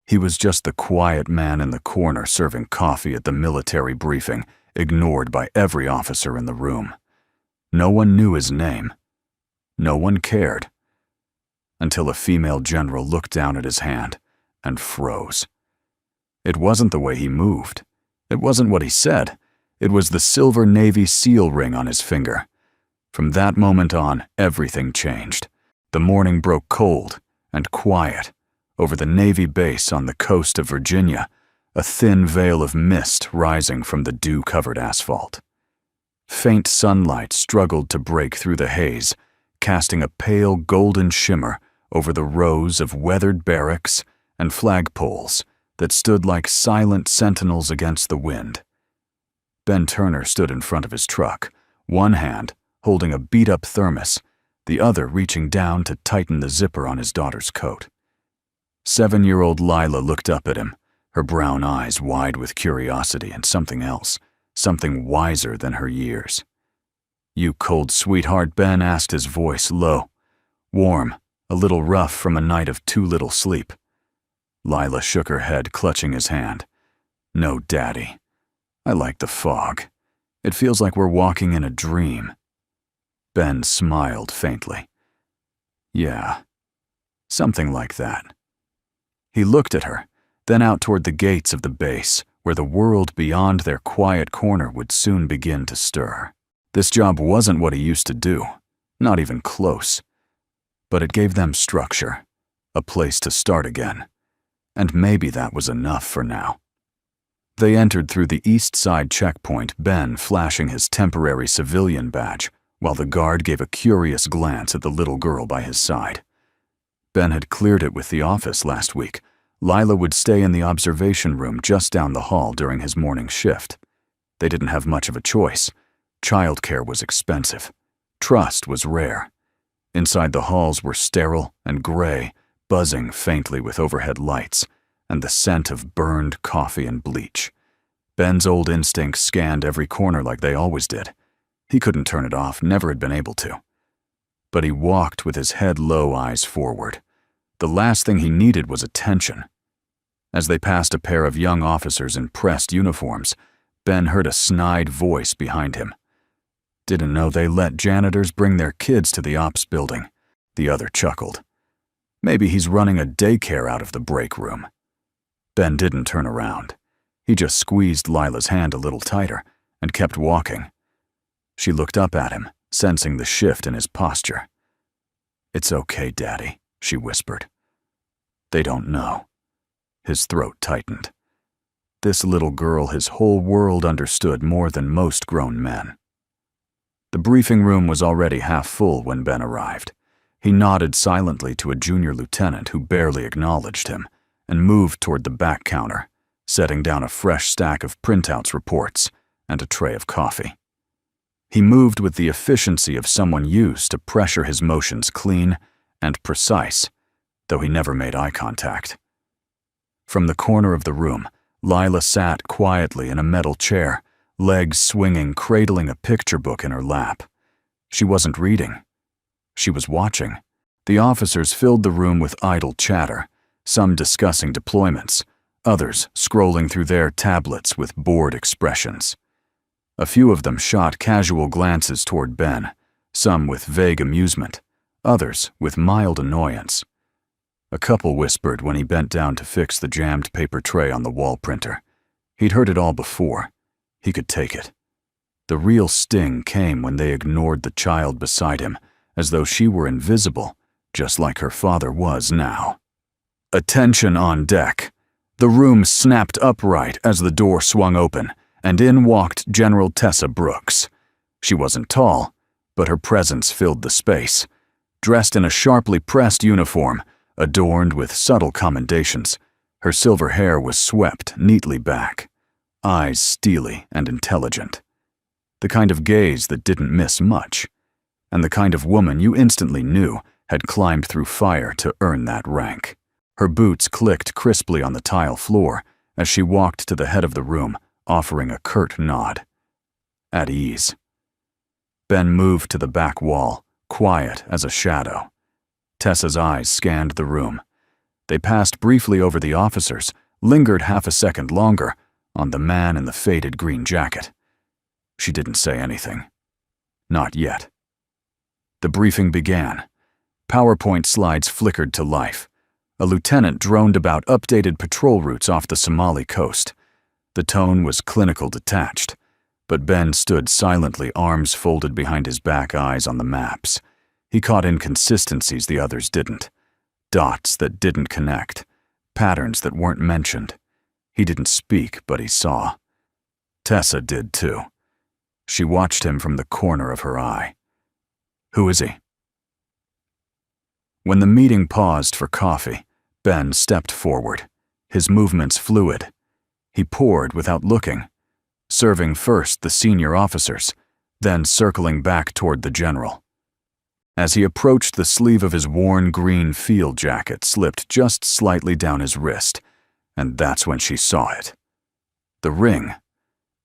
He was just the quiet man in the corner serving coffee at the military briefing, ignored by every officer in the room. No one knew his name. No one cared. Until a female general looked down at his hand and froze. It wasn't the way he moved. It wasn't what he said. It was the silver Navy SEAL ring on his finger. From that moment on, everything changed. The morning broke cold and quiet. Over the Navy base on the coast of Virginia, a thin veil of mist rising from the dew-covered asphalt. Faint sunlight struggled to break through the haze, casting a pale golden shimmer over the rows of weathered barracks and flagpoles that stood like silent sentinels against the wind. Ben Turner stood in front of his truck, one hand holding a beat-up thermos, the other reaching down to tighten the zipper on his daughter's coat. 7-year-old Lila looked up at him, her brown eyes wide with curiosity and something else, something wiser than her years. "You cold sweetheart," Ben asked, his voice low, warm, a little rough from a night of too little sleep. Lila shook her head, clutching his hand. "No, Daddy. I like the fog. It feels like we're walking in a dream." Ben smiled faintly. "Yeah, something like that." He looked at her, then out toward the gates of the base, where the world beyond their quiet corner would soon begin to stir. This job wasn't what he used to do, not even close. But it gave them structure, a place to start again. And maybe that was enough for now. They entered through the east side checkpoint, Ben flashing his temporary civilian badge, while the guard gave a curious glance at the little girl by his side. Ben had cleared it with the office last week. Lila would stay in the observation room just down the hall during his morning shift. They didn't have much of a choice. Childcare was expensive. Trust was rare. Inside the halls were sterile and gray, buzzing faintly with overhead lights, and the scent of burned coffee and bleach. Ben's old instincts scanned every corner like they always did. He couldn't turn it off, never had been able to. But he walked with his head low, eyes forward. The last thing he needed was attention. As they passed a pair of young officers in pressed uniforms, Ben heard a snide voice behind him. "Didn't know they let janitors bring their kids to the ops building." The other chuckled. "Maybe he's running a daycare out of the break room." Ben didn't turn around. He just squeezed Lila's hand a little tighter and kept walking. She looked up at him, sensing the shift in his posture. "It's okay, Daddy," she whispered. "They don't know." His throat tightened. This little girl his whole world understood more than most grown men. The briefing room was already half full when Ben arrived. He nodded silently to a junior lieutenant who barely acknowledged him and moved toward the back counter, setting down a fresh stack of printouts reports and a tray of coffee. He moved with the efficiency of someone used to pressure his motions clean and precise, though he never made eye contact. From the corner of the room, Lila sat quietly in a metal chair, legs swinging, cradling a picture book in her lap. She wasn't reading. She was watching. The officers filled the room with idle chatter, some discussing deployments, others scrolling through their tablets with bored expressions. A few of them shot casual glances toward Ben, some with vague amusement, others with mild annoyance. A couple whispered when he bent down to fix the jammed paper tray on the wall printer. He'd heard it all before. He could take it. The real sting came when they ignored the child beside him, as though she were invisible, just like her father was now. "Attention on deck." The room snapped upright as the door swung open, and in walked General Tessa Brooks. She wasn't tall, but her presence filled the space. Dressed in a sharply pressed uniform, adorned with subtle commendations, her silver hair was swept neatly back, eyes steely and intelligent. The kind of gaze that didn't miss much, and the kind of woman you instantly knew had climbed through fire to earn that rank. Her boots clicked crisply on the tile floor as she walked to the head of the room, offering a curt nod. At ease. Ben moved to the back wall, quiet as a shadow. Tessa's eyes scanned the room. They passed briefly over the officers, lingered half a second longer on the man in the faded green jacket. She didn't say anything. Not yet. The briefing began. PowerPoint slides flickered to life. A lieutenant droned about updated patrol routes off the Somali coast. The tone was clinical detached, but Ben stood silently, arms folded behind his back, eyes on the maps. He caught inconsistencies the others didn't. Dots that didn't connect. Patterns that weren't mentioned. He didn't speak, but he saw. Tessa did too. She watched him from the corner of her eye. Who is he? When the meeting paused for coffee, Ben stepped forward, his movements fluid. He poured without looking, serving first the senior officers, then circling back toward the general. As he approached, the sleeve of his worn green field jacket slipped just slightly down his wrist, and that's when she saw it. The ring.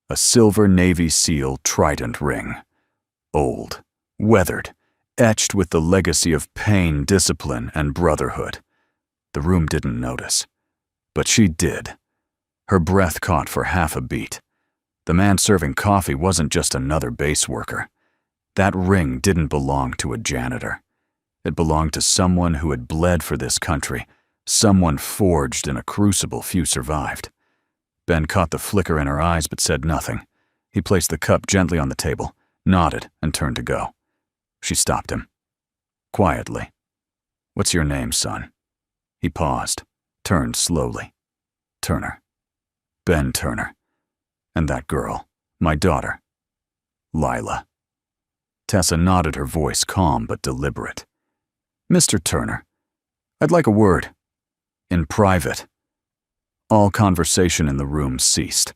A silver Navy SEAL trident ring. Old, weathered, etched with the legacy of pain, discipline, and brotherhood. The room didn't notice, but she did. Her breath caught for half a beat. The man serving coffee wasn't just another base worker. That ring didn't belong to a janitor. It belonged to someone who had bled for this country, someone forged in a crucible few survived. Ben caught the flicker in her eyes but said nothing. He placed the cup gently on the table, nodded, and turned to go. She stopped him. Quietly. What's your name, son? He paused, turned slowly. Turner. Ben Turner. And that girl, my daughter. Lila. Tessa nodded, her voice calm but deliberate. Mr. Turner, I'd like a word. In private. All conversation in the room ceased.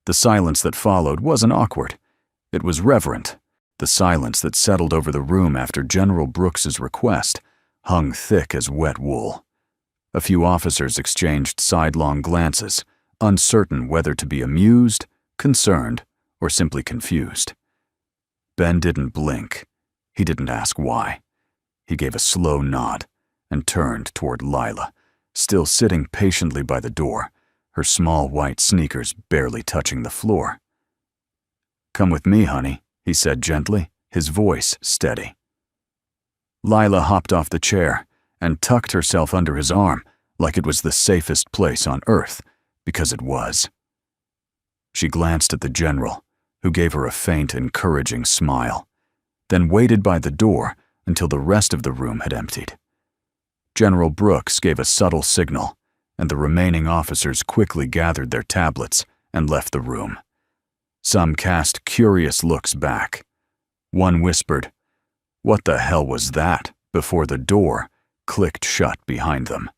The silence that followed wasn't awkward. It was reverent. The silence that settled over the room after General Brooks's request hung thick as wet wool. A few officers exchanged sidelong glances, uncertain whether to be amused, concerned, or simply confused. Ben didn't blink. He didn't ask why. He gave a slow nod and turned toward Lila, still sitting patiently by the door, her small white sneakers barely touching the floor. Come with me, honey, he said gently, his voice steady. Lila hopped off the chair and tucked herself under his arm like it was the safest place on earth, because it was. She glanced at the general, who gave her a faint, encouraging smile, then waited by the door until the rest of the room had emptied. General Brooks gave a subtle signal, and the remaining officers quickly gathered their tablets and left the room. Some cast curious looks back. One whispered, "What the hell was that?" before the door clicked shut behind them.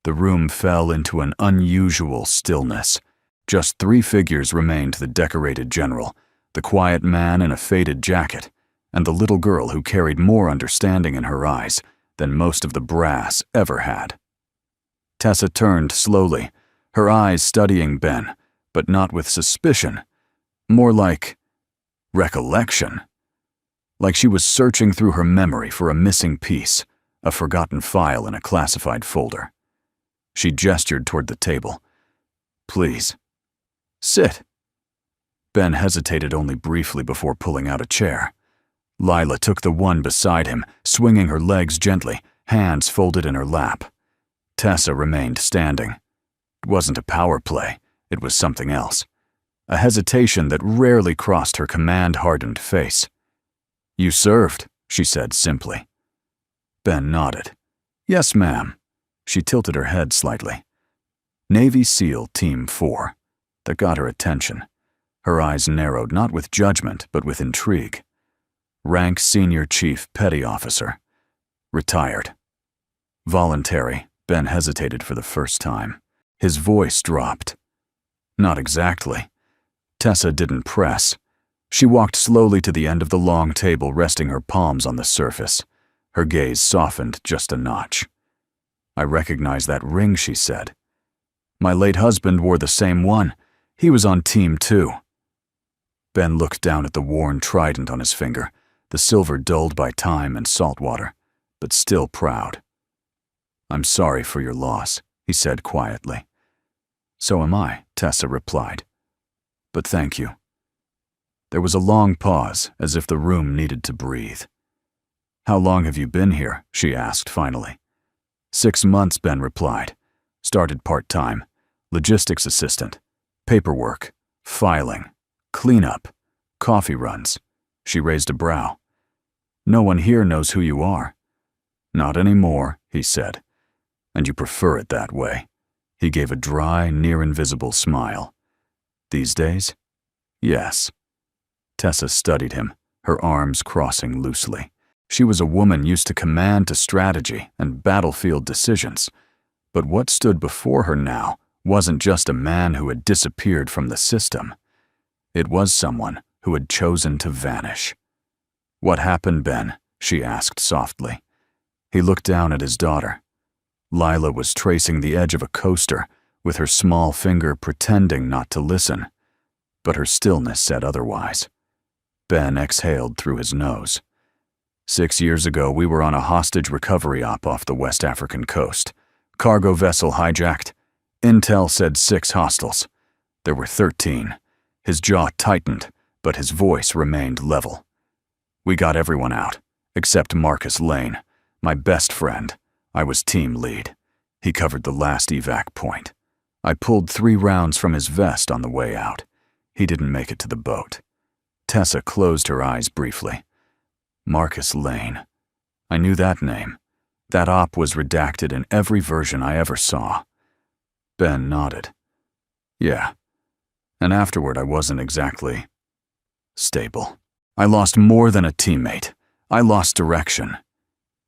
The room fell into an unusual stillness. Just 3 figures remained: the decorated general, the quiet man in a faded jacket, and the little girl who carried more understanding in her eyes than most of the brass ever had. Tessa turned slowly, her eyes studying Ben, but not with suspicion, more like recollection. Like she was searching through her memory for a missing piece, a forgotten file in a classified folder. She gestured toward the table. Please. Sit. Ben hesitated only briefly before pulling out a chair. Lila took the one beside him, swinging her legs gently, hands folded in her lap. Tessa remained standing. It wasn't a power play, it was something else. A hesitation that rarely crossed her command-hardened face. You served, she said simply. Ben nodded. Yes, ma'am. She tilted her head slightly. Navy SEAL Team 4. That got her attention. Her eyes narrowed, not with judgment, but with intrigue. Rank Senior Chief Petty Officer. Retired. Voluntary. Ben hesitated for the first time. His voice dropped. Not exactly. Tessa didn't press. She walked slowly to the end of the long table, resting her palms on the surface. Her gaze softened just a notch. I recognize that ring, she said. My late husband wore the same one. He was on Team 2. Ben looked down at the worn trident on his finger, the silver dulled by time and salt water, but still proud. "I'm sorry for your loss," he said quietly. "So am I," Tessa replied. "But thank you." There was a long pause, as if the room needed to breathe. "How long have you been here?" she asked finally. 6 months, Ben replied. "Started part-time, logistics assistant, paperwork, filing, cleanup, coffee runs." She raised a brow. "No one here knows who you are." "Not anymore," he said. "And you prefer it that way." He gave a dry, near-invisible smile. "These days?" "Yes." Tessa studied him, her arms crossing loosely. She was a woman used to command, to strategy, and battlefield decisions. But what stood before her now wasn't just a man who had disappeared from the system. It was someone who had chosen to vanish. "What happened, Ben?" she asked softly. He looked down at his daughter. Lila was tracing the edge of a coaster, with her small finger pretending not to listen. But her stillness said otherwise. Ben exhaled through his nose. 6 years ago, we were on a hostage recovery op off the West African coast. Cargo vessel hijacked. Intel said 6 hostiles. There were 13. His jaw tightened, but his voice remained level. We got everyone out, except Marcus Lane, my best friend. I was team lead. He covered the last evac point. I pulled 3 rounds from his vest on the way out. He didn't make it to the boat. Tessa closed her eyes briefly. Marcus Lane. I knew that name. That op was redacted in every version I ever saw. Ben nodded. Yeah. And afterward, I wasn't exactly stable. I lost more than a teammate. I lost direction.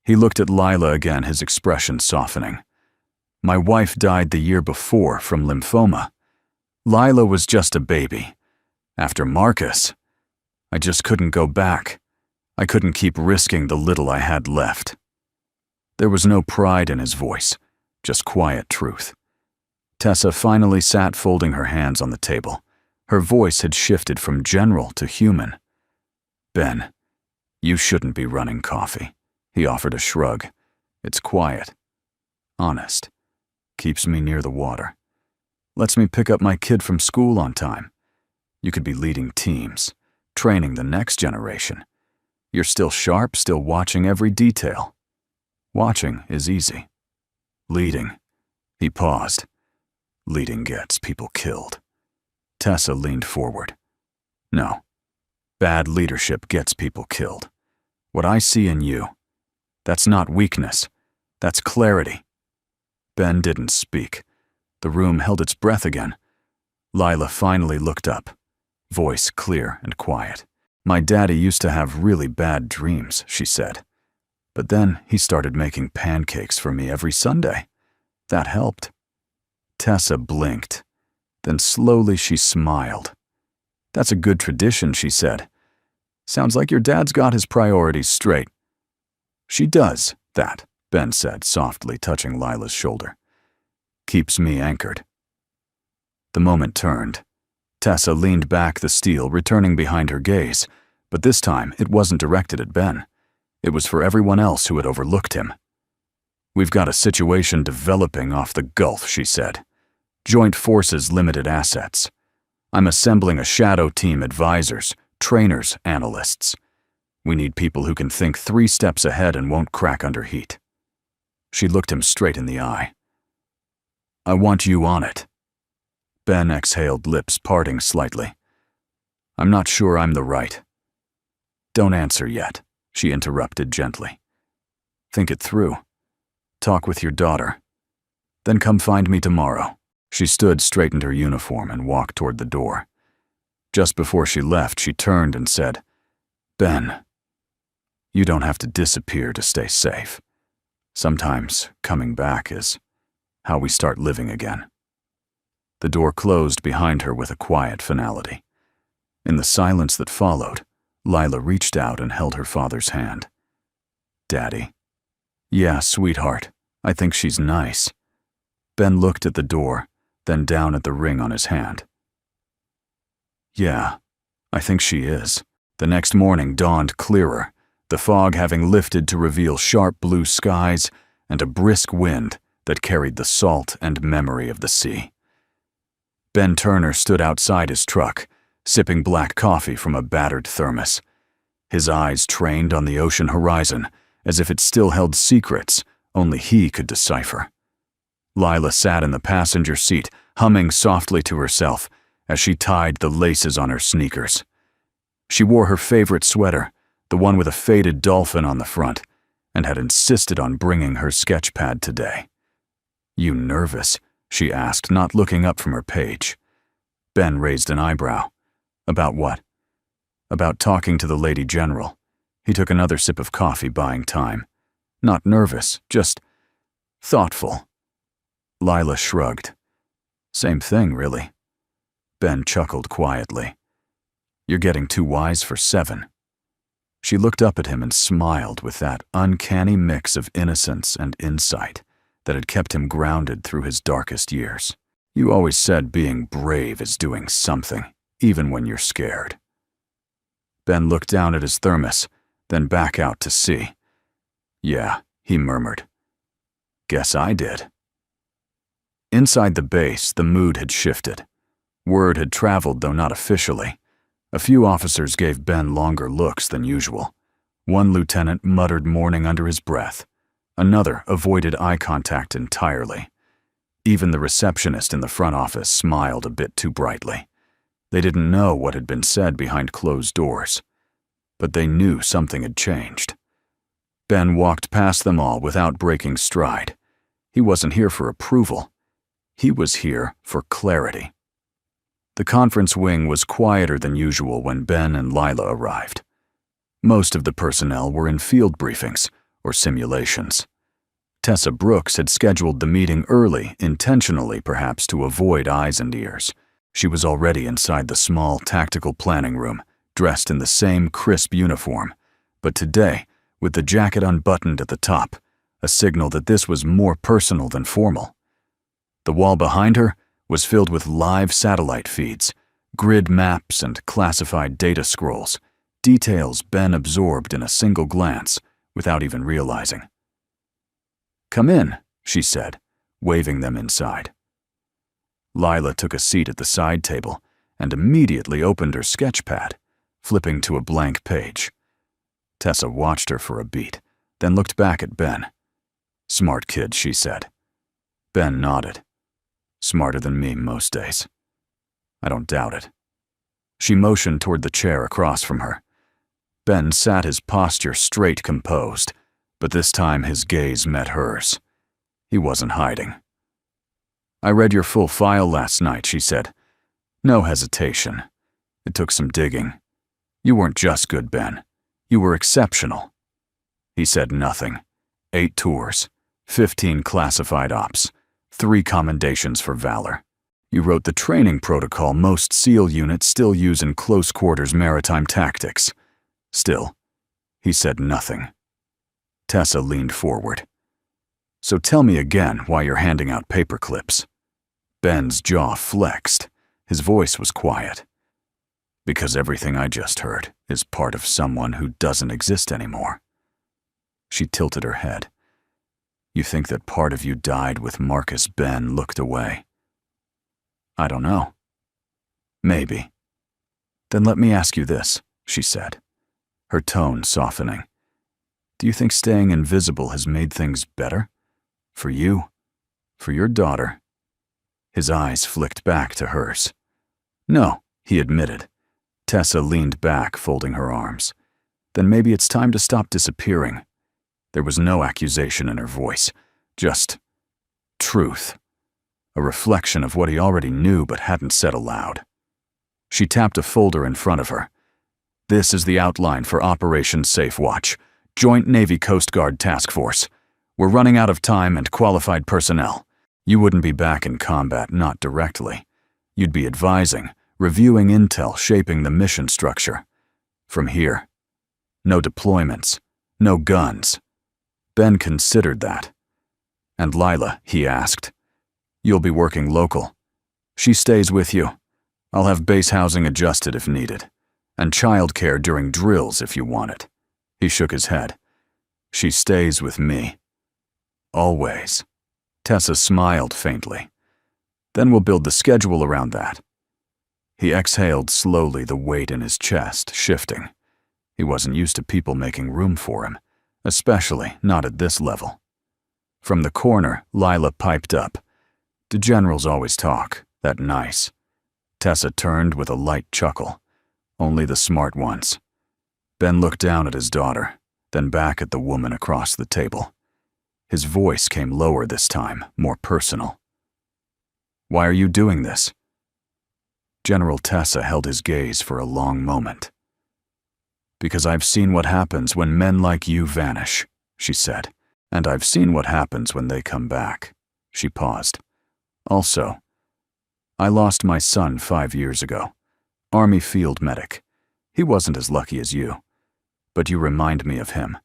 He looked at Lila again, his expression softening. My wife died the year before from lymphoma. Lila was just a baby. After Marcus, I just couldn't go back. I couldn't keep risking the little I had left. There was no pride in his voice, just quiet truth. Tessa finally sat folding her hands on the table. Her voice had shifted from general to human. Ben, you shouldn't be running coffee. He offered a shrug. It's quiet. Honest. Keeps me near the water. Lets me pick up my kid from school on time. You could be leading teams, training the next generation. You're still sharp, still watching every detail. Watching is easy. Leading. He paused. Leading gets people killed. Tessa leaned forward. No. Bad leadership gets people killed. What I see in you, that's not weakness. That's clarity. Ben didn't speak. The room held its breath again. Lila finally looked up, voice clear and quiet. My daddy used to have really bad dreams, she said. But then he started making pancakes for me every Sunday. That helped. Tessa blinked. Then slowly she smiled. That's a good tradition, she said. Sounds like your dad's got his priorities straight. She does that, Ben said, softly touching Lila's shoulder. Keeps me anchored. The moment turned. Tessa leaned back the steel, returning behind her gaze, but this time it wasn't directed at Ben. It was for everyone else who had overlooked him. We've got a situation developing off the Gulf, she said. Joint Forces Limited Assets. I'm assembling a shadow team, advisors, trainers, analysts. We need people who can think 3 steps ahead and won't crack under heat. She looked him straight in the eye. I want you on it. Ben exhaled, lips parting slightly. I'm not sure I'm the right. Don't answer yet, she interrupted gently. Think it through. Talk with your daughter. Then come find me tomorrow. She stood, straightened her uniform, and walked toward the door. Just before she left, she turned and said, Ben, you don't have to disappear to stay safe. Sometimes coming back is how we start living again. The door closed behind her with a quiet finality. In the silence that followed, Lila reached out and held her father's hand. Daddy. Yeah, sweetheart. I think she's nice. Ben looked at the door, then down at the ring on his hand. Yeah, I think she is. The next morning dawned clearer, the fog having lifted to reveal sharp blue skies, and a brisk wind that carried the salt and memory of the sea. Ben Turner stood outside his truck, sipping black coffee from a battered thermos, his eyes trained on the ocean horizon as if it still held secrets only he could decipher. Lila sat in the passenger seat, humming softly to herself as she tied the laces on her sneakers. She wore her favorite sweater, the one with a faded dolphin on the front, and had insisted on bringing her sketch pad today. "You nervous?" she asked, not looking up from her page. Ben raised an eyebrow. "About what?" "About talking to the Lady General." He took another sip of coffee, buying time. "Not nervous, just thoughtful." Lila shrugged. "Same thing, really." Ben chuckled quietly. "You're getting too wise for 7. She looked up at him and smiled with that uncanny mix of innocence and insight that had kept him grounded through his darkest years. "You always said being brave is doing something, even when you're scared." Ben looked down at his thermos, then back out to sea. "Yeah," he murmured. "Guess I did." Inside the base, the mood had shifted. Word had traveled, though not officially. A few officers gave Ben longer looks than usual. One lieutenant muttered mourning under his breath. Another avoided eye contact entirely. Even the receptionist in the front office smiled a bit too brightly. They didn't know what had been said behind closed doors, but they knew something had changed. Ben walked past them all without breaking stride. He wasn't here for approval. He was here for clarity. The conference wing was quieter than usual when Ben and Lila arrived. Most of the personnel were in field briefings or simulations. Tessa Brooks had scheduled the meeting early, intentionally perhaps to avoid eyes and ears. She was already inside the small tactical planning room, dressed in the same crisp uniform, but today, with the jacket unbuttoned at the top, a signal that this was more personal than formal. The wall behind her was filled with live satellite feeds, grid maps and classified data scrolls, details Ben absorbed in a single glance without even realizing. "Come in," she said, waving them inside. Lila took a seat at the side table and immediately opened her sketch pad, flipping to a blank page. Tessa watched her for a beat, then looked back at Ben. "Smart kid," she said. Ben nodded. "Smarter than me most days." "I don't doubt it." She motioned toward the chair across from her. Ben sat his posture straight composed, but this time his gaze met hers. He wasn't hiding. "I read your full file last night," she said. No hesitation. It took some digging. "You weren't just good, Ben. You were exceptional." He said nothing. 8 tours, 15 classified ops, 3 commendations for valor. You wrote the training protocol most SEAL units still use in close quarters maritime tactics. Still, he said nothing. Tessa leaned forward. "So tell me again why you're handing out paper clips." Ben's jaw flexed. His voice was quiet. "Because everything I just heard is part of someone who doesn't exist anymore." She tilted her head. "You think that part of you died with Marcus?" Ben looked away. "I don't know. Maybe." "Then let me ask you this," she said, her tone softening. "Do you think staying invisible has made things better? For you? For your daughter?" His eyes flicked back to hers. "No," he admitted. Tessa leaned back, folding her arms. "Then maybe it's time to stop disappearing." There was no accusation in her voice, just truth, a reflection of what he already knew but hadn't said aloud. She tapped a folder in front of her. "This is the outline for Operation Safe Watch, Joint Navy Coast Guard Task Force. We're running out of time and qualified personnel. You wouldn't be back in combat, not directly. You'd be advising, reviewing intel, shaping the mission structure. From here, no deployments, no guns." Ben considered that. "And Lila," he asked. "You'll be working local. She stays with you. I'll have base housing adjusted if needed, and childcare during drills if you want it." He shook his head. "She stays with me." Always. Tessa smiled faintly. Then we'll build the schedule around that. He exhaled slowly, the weight in his chest shifting. He wasn't used to people making room for him, especially not at this level. From the corner, Lila piped up. "Do generals always talk? That nice?" Tessa turned with a light chuckle. "Only the smart ones." Ben looked down at his daughter, then back at the woman across the table. His voice came lower this time, more personal. "Why are you doing this?" General Tessa held his gaze for a long moment. "Because I've seen what happens when men like you vanish," she said. "And I've seen what happens when they come back." She paused. "Also, I lost my son 5 years ago. Army field medic. He wasn't as lucky as you. But you remind me of him.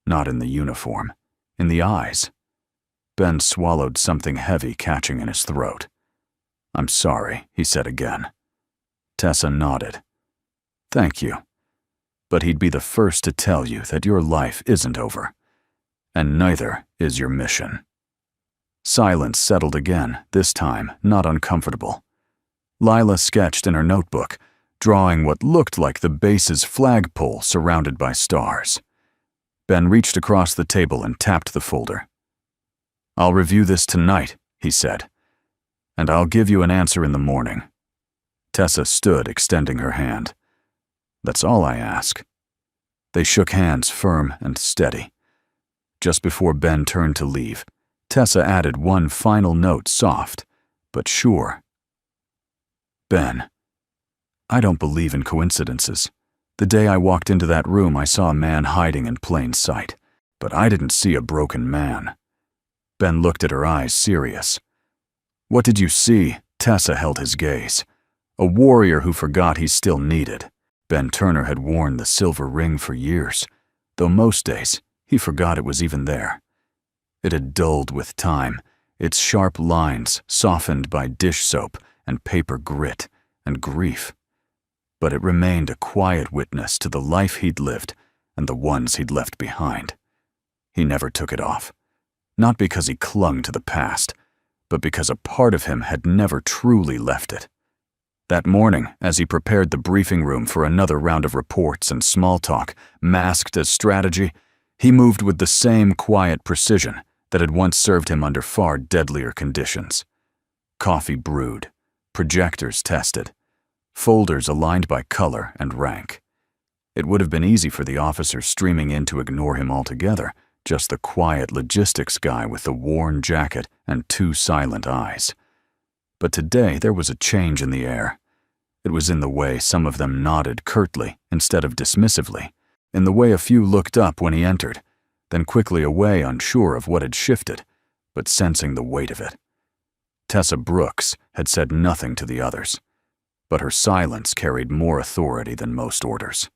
Not in the uniform. In the eyes." Ben swallowed something heavy catching in his throat. "I'm sorry," he said again. Tessa nodded. "Thank you. But he'd be the first to tell you that your life isn't over. And neither is your mission." Silence settled again, this time not uncomfortable. Lila sketched in her notebook, drawing what looked like the base's flagpole surrounded by stars. Ben reached across the table and tapped the folder. "I'll review this tonight," he said. "And I'll give you an answer in the morning." Tessa stood, extending her hand. "That's all I ask." They shook hands, firm and steady. Just before Ben turned to leave, Tessa added one final note, soft but sure. "Ben, I don't believe in coincidences. The day I walked into that room, I saw a man hiding in plain sight, but I didn't see a broken man." Ben looked at her eyes, serious. "What did you see?" Tessa held his gaze. A warrior who forgot he still needed. Ben Turner had worn the silver ring for years, though most days he forgot it was even there. It had dulled with time, its sharp lines softened by dish soap and paper grit and grief. But it remained a quiet witness to the life he'd lived and the ones he'd left behind. He never took it off, not because he clung to the past, but because a part of him had never truly left it. That morning, as he prepared the briefing room for another round of reports and small talk, masked as strategy, he moved with the same quiet precision that had once served him under far deadlier conditions. Coffee brewed, projectors tested, folders aligned by color and rank. It would have been easy for the officers streaming in to ignore him altogether, just the quiet logistics guy with the worn jacket and 2 silent eyes. But today there was a change in the air. It was in the way some of them nodded curtly instead of dismissively, in the way a few looked up when he entered, then quickly away, unsure of what had shifted, but sensing the weight of it. Tessa Brooks had said nothing to the others, but her silence carried more authority than most orders.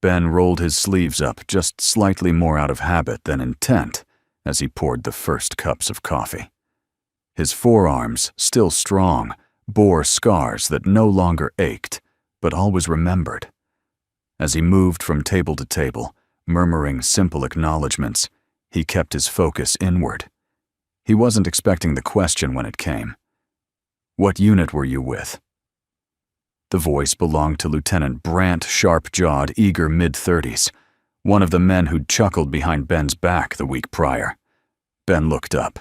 Ben rolled his sleeves up just slightly more out of habit than intent as he poured the first cups of coffee. His forearms, still strong, bore scars that no longer ached, but always remembered. As he moved from table to table, murmuring simple acknowledgments, he kept his focus inward. He wasn't expecting the question when it came. "What unit were you with?" The voice belonged to Lieutenant Brant, sharp-jawed, eager mid-30s, one of the men who'd chuckled behind Ben's back the week prior. Ben looked up.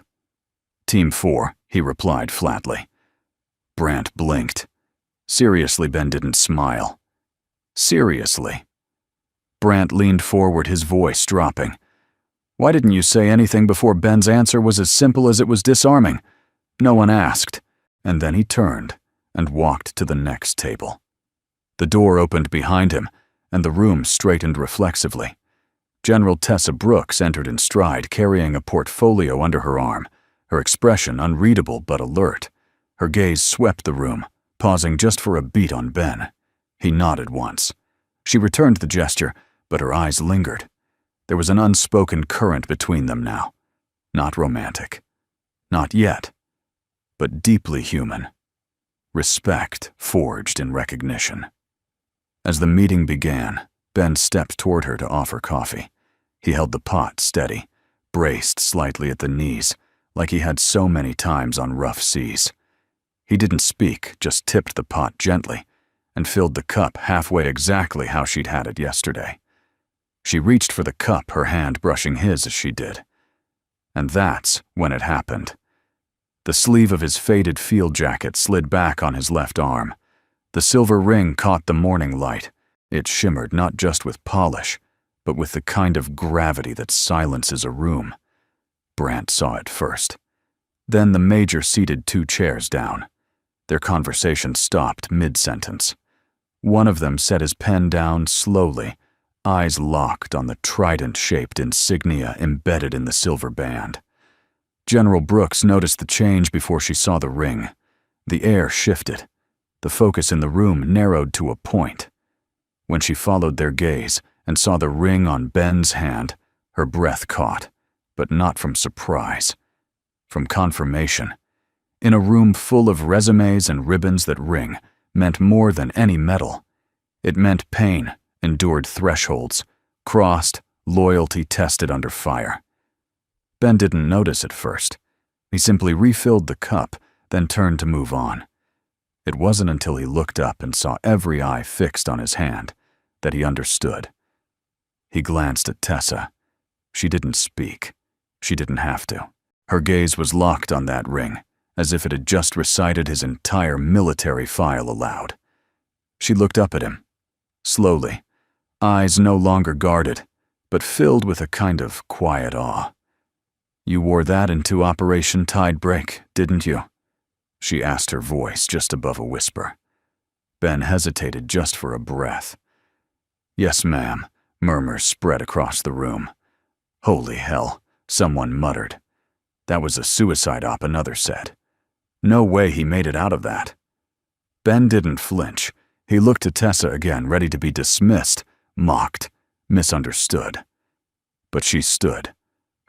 "Team 4, he replied flatly. Brant blinked. Seriously, Ben didn't smile. Seriously. Brant leaned forward, his voice dropping. "Why didn't you say anything before?" Ben's answer was as simple as it was disarming. No one asked, and then he turned and walked to the next table. The door opened behind him, and the room straightened reflexively. General Tessa Brooks entered in stride, carrying a portfolio under her arm, her expression unreadable but alert. Her gaze swept the room, pausing just for a beat on Ben. He nodded once. She returned the gesture, but her eyes lingered. There was an unspoken current between them now. Not romantic. Not yet. But deeply human. Respect forged in recognition. As the meeting began, Ben stepped toward her to offer coffee. He held the pot steady, braced slightly at the knees, like he had so many times on rough seas. He didn't speak, just tipped the pot gently and filled the cup halfway exactly how she'd had it yesterday. She reached for the cup, her hand brushing his as she did. And that's when it happened. The sleeve of his faded field jacket slid back on his left arm. The silver ring caught the morning light. It shimmered not just with polish, but with the kind of gravity that silences a room. Brant saw it first. Then the major seated 2 chairs down. Their conversation stopped mid-sentence. One of them set his pen down slowly, eyes locked on the trident-shaped insignia embedded in the silver band. General Brooks noticed the change before she saw the ring. The air shifted. The focus in the room narrowed to a point. When she followed their gaze and saw the ring on Ben's hand, her breath caught, but not from surprise. From confirmation. In a room full of resumes and ribbons, that ring meant more than any medal. It meant pain, endured thresholds, crossed, loyalty tested under fire. Ben didn't notice at first. He simply refilled the cup, then turned to move on. It wasn't until he looked up and saw every eye fixed on his hand that he understood. He glanced at Tessa. She didn't speak. She didn't have to. Her gaze was locked on that ring, as if it had just recited his entire military file aloud. She looked up at him, slowly, eyes no longer guarded, but filled with a kind of quiet awe. "You wore that into Operation Tidebreak, didn't you?" she asked, her voice just above a whisper. Ben hesitated just for a breath. "Yes, ma'am," murmurs spread across the room. "Holy hell," someone muttered. "That was a suicide op," another said. "No way he made it out of that." Ben didn't flinch. He looked at Tessa again, ready to be dismissed, mocked, misunderstood. But she stood,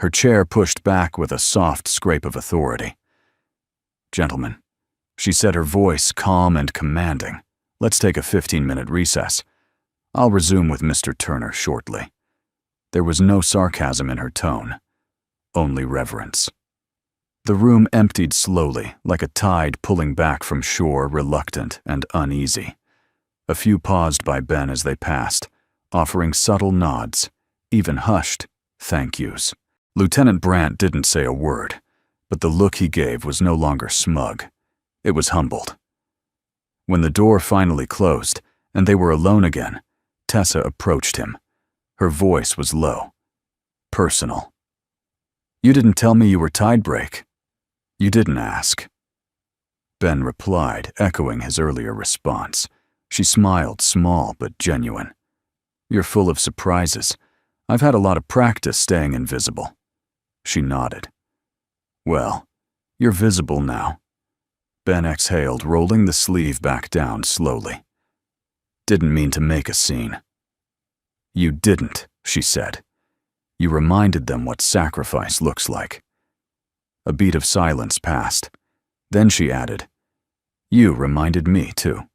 her chair pushed back with a soft scrape of authority. "Gentlemen," she said, her voice calm and commanding, "let's take a 15-minute recess. I'll resume with Mr. Turner shortly." There was no sarcasm in her tone, only reverence. The room emptied slowly, like a tide pulling back from shore, reluctant and uneasy. A few paused by Ben as they passed, offering subtle nods, even hushed thank yous. Lieutenant Brant didn't say a word, but the look he gave was no longer smug. It was humbled. When the door finally closed and they were alone again, Tessa approached him. Her voice was low, personal. "You didn't tell me you were Tidebreak. You didn't ask." Ben replied, echoing his earlier response. She smiled, small but genuine. "You're full of surprises. I've had a lot of practice staying invisible." She nodded. "Well, you're visible now." Ben exhaled, rolling the sleeve back down slowly. "Didn't mean to make a scene." "You didn't," she said. "You reminded them what sacrifice looks like." A beat of silence passed. Then she added, "You reminded me, too."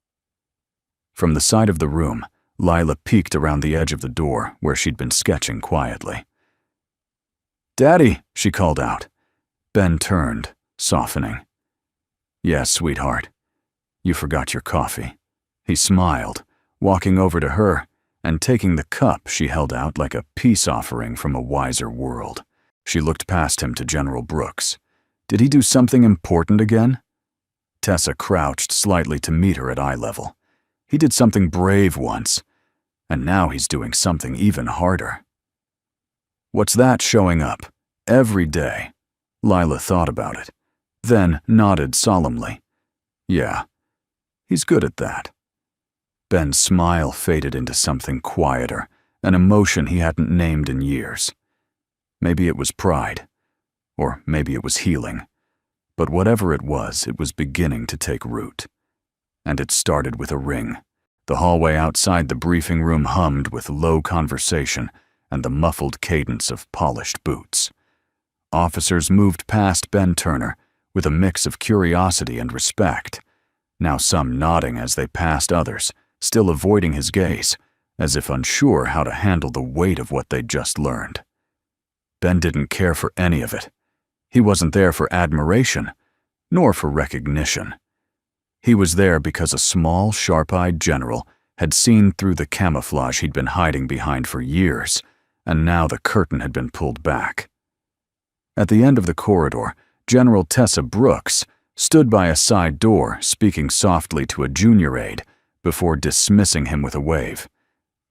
From the side of the room, Lila peeked around the edge of the door where she'd been sketching quietly. "Daddy," she called out. Ben turned, softening. "Yes, sweetheart. You forgot your coffee." He smiled, walking over to her and taking the cup she held out like a peace offering from a wiser world. She looked past him to General Brooks. Did he do something important again? Tessa crouched slightly to meet her at eye level. He did something brave once, and now he's doing something even harder. What's that showing up? Every day. Lila thought about it, then nodded solemnly. Yeah, he's good at that. Ben's smile faded into something quieter, an emotion he hadn't named in years. Maybe it was pride, or maybe it was healing. But whatever it was beginning to take root. And it started with a ring. The hallway outside the briefing room hummed with low conversation and the muffled cadence of polished boots. Officers moved past Ben Turner with a mix of curiosity and respect, now some nodding as they passed others, still avoiding his gaze, as if unsure how to handle the weight of what they'd just learned. Ben didn't care for any of it. He wasn't there for admiration, nor for recognition. He was there because a small, sharp-eyed general had seen through the camouflage he'd been hiding behind for years, and now the curtain had been pulled back. At the end of the corridor, General Tessa Brooks stood by a side door, speaking softly to a junior aide before dismissing him with a wave.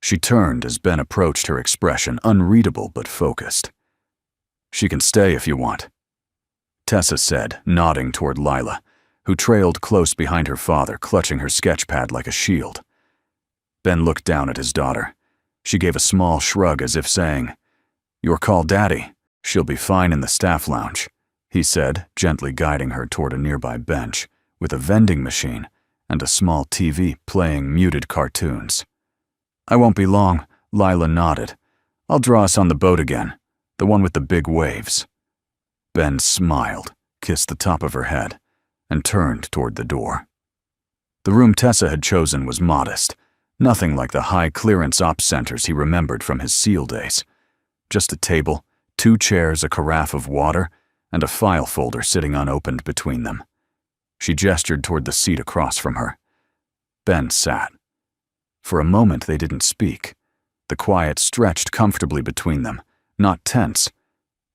She turned as Ben approached her, expression unreadable but focused. "She can stay if you want," Tessa said, nodding toward Lila, who trailed close behind her father, clutching her sketchpad like a shield. Ben looked down at his daughter. She gave a small shrug as if saying, "Your call, Daddy. She'll be fine in the staff lounge," he said, gently guiding her toward a nearby bench with a vending machine and a small TV playing muted cartoons. "I won't be long," Lila nodded. "I'll draw us on the boat again, the one with the big waves." Ben smiled, kissed the top of her head, and turned toward the door. The room Tessa had chosen was modest, nothing like the high-clearance op centers he remembered from his SEAL days. Just a table, 2 chairs, a carafe of water, and a file folder sitting unopened between them. She gestured toward the seat across from her. Ben sat. For a moment they didn't speak. The quiet stretched comfortably between them, not tense,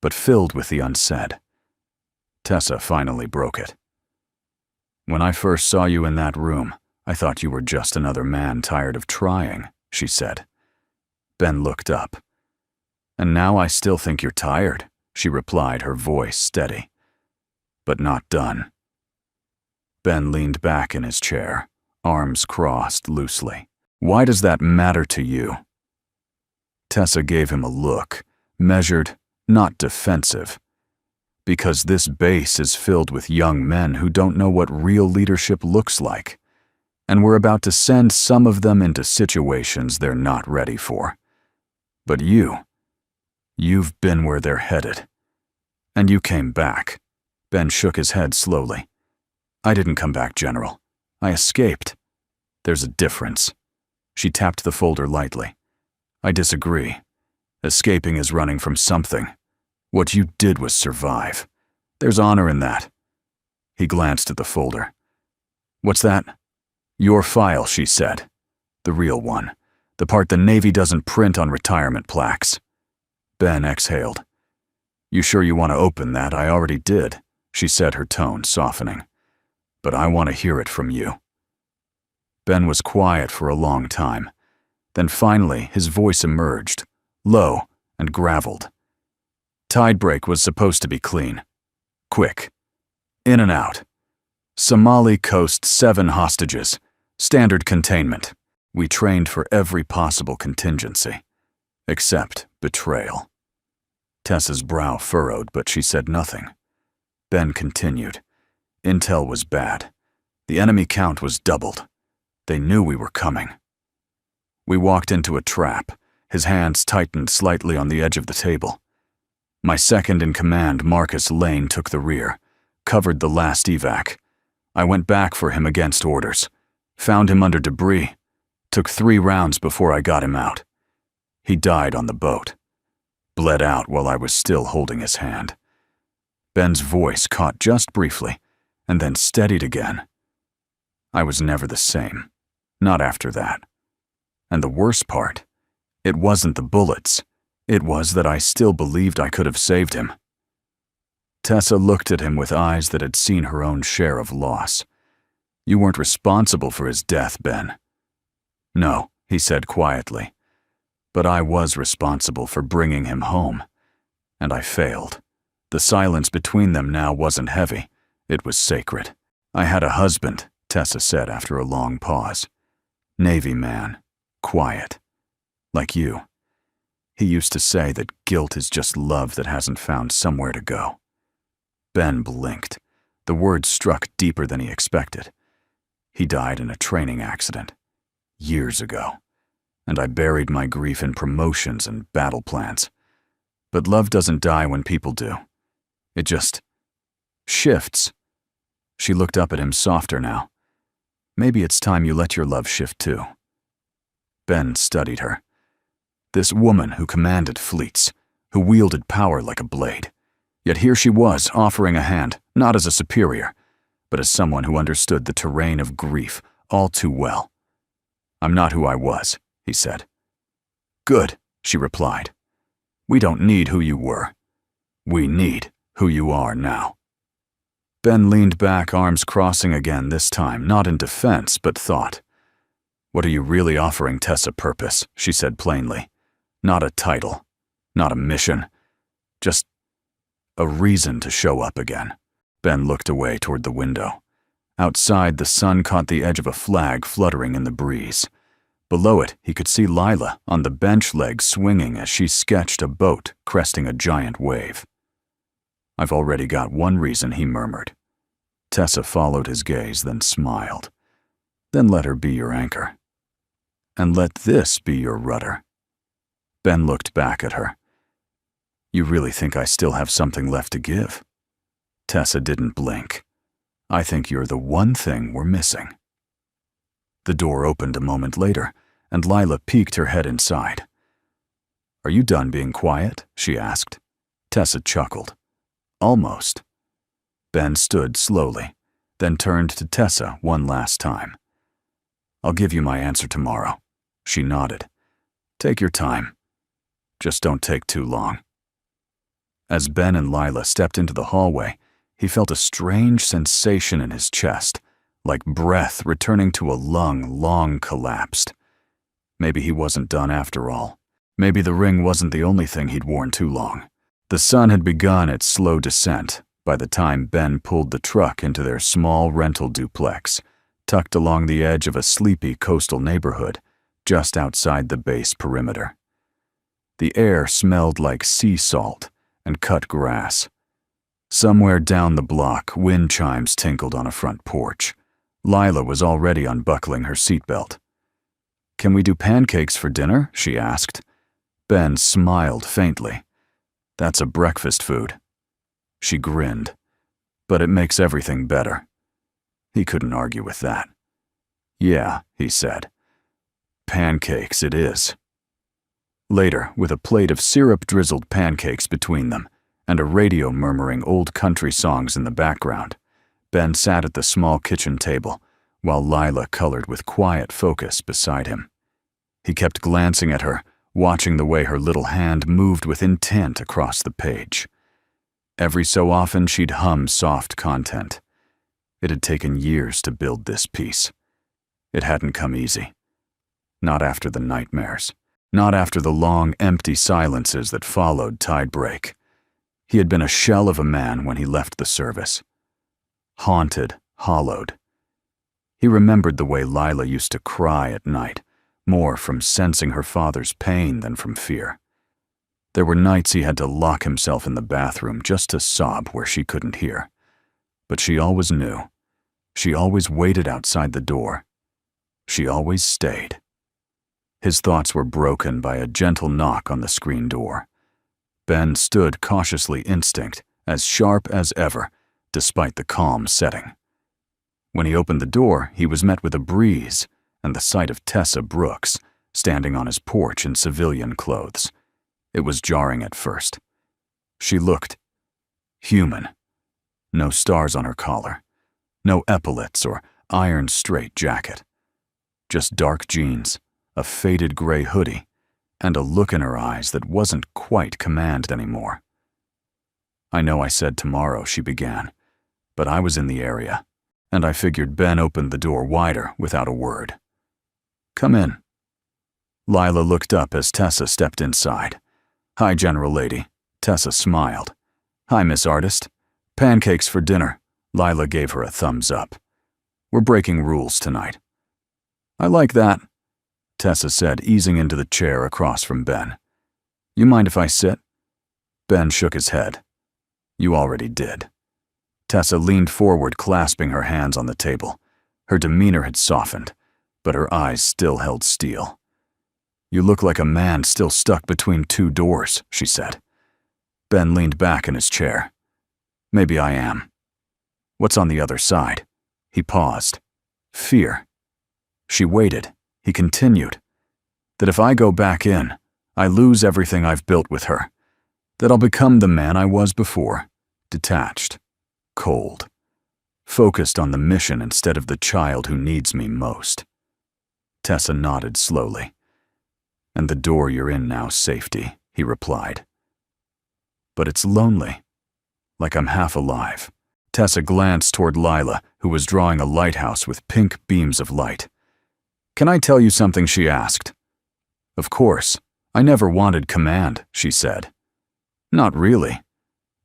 but filled with the unsaid. Tessa finally broke it. "When I first saw you in that room, I thought you were just another man tired of trying," she said. Ben looked up. "And now I still think you're tired," she replied, her voice steady. "But not done." Ben leaned back in his chair, arms crossed loosely. "Why does that matter to you?" Tessa gave him a look, measured, not defensive. "Because this base is filled with young men who don't know what real leadership looks like, and we're about to send some of them into situations they're not ready for. But you've been where they're headed. And you came back." Ben shook his head slowly. "I didn't come back, General. I escaped. There's a difference." She tapped the folder lightly. "I disagree. Escaping is running from something. What you did was survive. There's honor in that." He glanced at the folder. "What's that?" "Your file," she said. "The real one. The part the Navy doesn't print on retirement plaques." Ben exhaled. "You sure you want to open that? I already did," she said, her tone softening. "But I want to hear it from you." Ben was quiet for a long time. Then finally his voice emerged, low and graveled. "Tidebreak was supposed to be clean. Quick. In and out. Somali coast, 7 hostages. Standard containment. We trained for every possible contingency. Except betrayal." Tessa's brow furrowed, but she said nothing. Ben continued. "Intel was bad. The enemy count was doubled. They knew we were coming. We walked into a trap." His hands tightened slightly on the edge of the table. "My second-in-command, Marcus Lane, took the rear, covered the last evac. I went back for him against orders. Found him under debris. Took 3 rounds before I got him out. He died on the boat. Bled out while I was still holding his hand." Ben's voice caught just briefly, and then steadied again. "I was never the same. Not after that. And the worst part, it wasn't the bullets. It was that I still believed I could have saved him." Tessa looked at him with eyes that had seen her own share of loss. "You weren't responsible for his death, Ben." "No," he said quietly. "But I was responsible for bringing him home. And I failed. The silence between them now wasn't heavy. It was sacred. I had a husband," Tessa said after a long pause. "Navy man. Quiet. Like you. He used to say that guilt is just love that hasn't found somewhere to go." Ben blinked. The words struck deeper than he expected. "He died in a training accident. Years ago. And I buried my grief in promotions and battle plans. But love doesn't die when people do. It just shifts." She looked up at him softer now. "Maybe it's time you let your love shift too." Ben studied her. This woman who commanded fleets, who wielded power like a blade. Yet here she was, offering a hand, not as a superior, but as someone who understood the terrain of grief all too well. "I'm not who I was," he said. "Good," she replied. "We don't need who you were. We need who you are now." Ben leaned back, arms crossing again, this time not in defense, but thought. "What are you really offering Tessa purpose?" she said plainly. "Not a title, not a mission, just a reason to show up again." Ben looked away toward the window. Outside, the sun caught the edge of a flag fluttering in the breeze. Below it, he could see Lila on the bench legs swinging as she sketched a boat cresting a giant wave. "I've already got one reason," he murmured. Tessa followed his gaze, then smiled. "Then let her be your anchor. And let this be your rudder." Ben looked back at her. "You really think I still have something left to give?" Tessa didn't blink. "I think you're the one thing we're missing." The door opened a moment later, and Lila peeked her head inside. "Are you done being quiet?" she asked. Tessa chuckled. "Almost." Ben stood slowly, then turned to Tessa one last time. "I'll give you my answer tomorrow." She nodded. "Take your time. Just don't take too long." As Ben and Lila stepped into the hallway, he felt a strange sensation in his chest, like breath returning to a lung long collapsed. Maybe he wasn't done after all. Maybe the ring wasn't the only thing he'd worn too long. The sun had begun its slow descent by the time Ben pulled the truck into their small rental duplex, tucked along the edge of a sleepy coastal neighborhood just outside the base perimeter. The air smelled like sea salt and cut grass. Somewhere down the block, wind chimes tinkled on a front porch. Lila was already unbuckling her seatbelt. "Can we do pancakes for dinner?" she asked. Ben smiled faintly. "That's a breakfast food." She grinned. "But it makes everything better." He couldn't argue with that. "Yeah," he said. "Pancakes it is." Later, with a plate of syrup-drizzled pancakes between them and a radio murmuring old country songs in the background, Ben sat at the small kitchen table while Lila colored with quiet focus beside him. He kept glancing at her, watching the way her little hand moved with intent across the page. Every so often she'd hum soft content. It had taken years to build this piece. It hadn't come easy. Not after the nightmares. Not after the long, empty silences that followed Tidebreak. He had been a shell of a man when he left the service. Haunted, hollowed. He remembered the way Lila used to cry at night, more from sensing her father's pain than from fear. There were nights he had to lock himself in the bathroom just to sob where she couldn't hear. But she always knew. She always waited outside the door. She always stayed. His thoughts were broken by a gentle knock on the screen door. Ben stood cautiously instinct, as sharp as ever, despite the calm setting. When he opened the door, he was met with a breeze and the sight of Tessa Brooks standing on his porch in civilian clothes. It was jarring at first. She looked human. No stars on her collar, no epaulets or iron straight jacket. Just dark jeans, a faded gray hoodie, and a look in her eyes that wasn't quite command anymore. "I know I said tomorrow," she began, "but I was in the area, and I figured." Ben opened the door wider without a word. "Come in." Lila looked up as Tessa stepped inside. "Hi, General Lady." Tessa smiled. "Hi, Miss Artist. Pancakes for dinner." Lila gave her a thumbs up. "We're breaking rules tonight." "I like that," Tessa said, easing into the chair across from Ben. "You mind if I sit?" Ben shook his head. "You already did." Tessa leaned forward, clasping her hands on the table. Her demeanor had softened, but her eyes still held steel. "You look like a man still stuck between two doors," she said. Ben leaned back in his chair. "Maybe I am." "What's on the other side?" He paused. "Fear." She waited. He continued. "That if I go back in, I lose everything I've built with her. That I'll become the man I was before, detached, cold, focused on the mission instead of the child who needs me most. Tessa nodded slowly. And the door you're in now's safety, he replied. But it's lonely, like I'm half alive. Tessa glanced toward Lila, who was drawing a lighthouse with pink beams of light. Can I tell you something, she asked. Of course. I never wanted command, she said. Not really.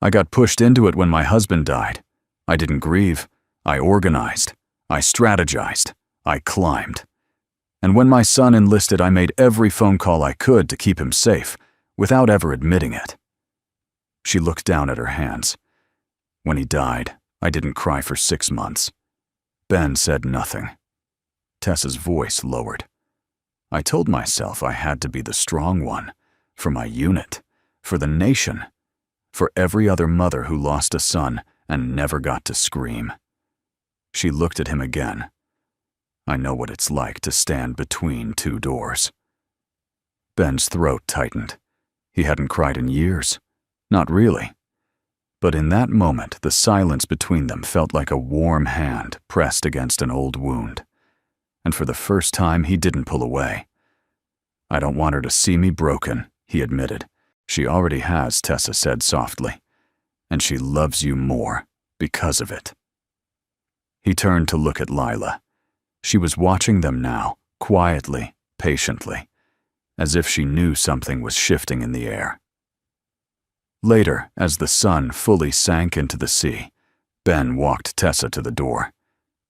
I got pushed into it when my husband died. I didn't grieve. I organized. I strategized. I climbed. And when my son enlisted, I made every phone call I could to keep him safe, without ever admitting it. She looked down at her hands. When he died, I didn't cry for 6 months. Ben said nothing. Tessa's voice lowered. I told myself I had to be the strong one, for my unit, for the nation, for every other mother who lost a son and never got to scream. She looked at him again. I know what it's like to stand between two doors. Ben's throat tightened. He hadn't cried in years. Not really. But in that moment, the silence between them felt like a warm hand pressed against an old wound. And for the first time, he didn't pull away. I don't want her to see me broken, he admitted. She already has, Tessa said softly. And she loves you more because of it. He turned to look at Lila. She was watching them now, quietly, patiently, as if she knew something was shifting in the air. Later, as the sun fully sank into the sea, Ben walked Tessa to the door.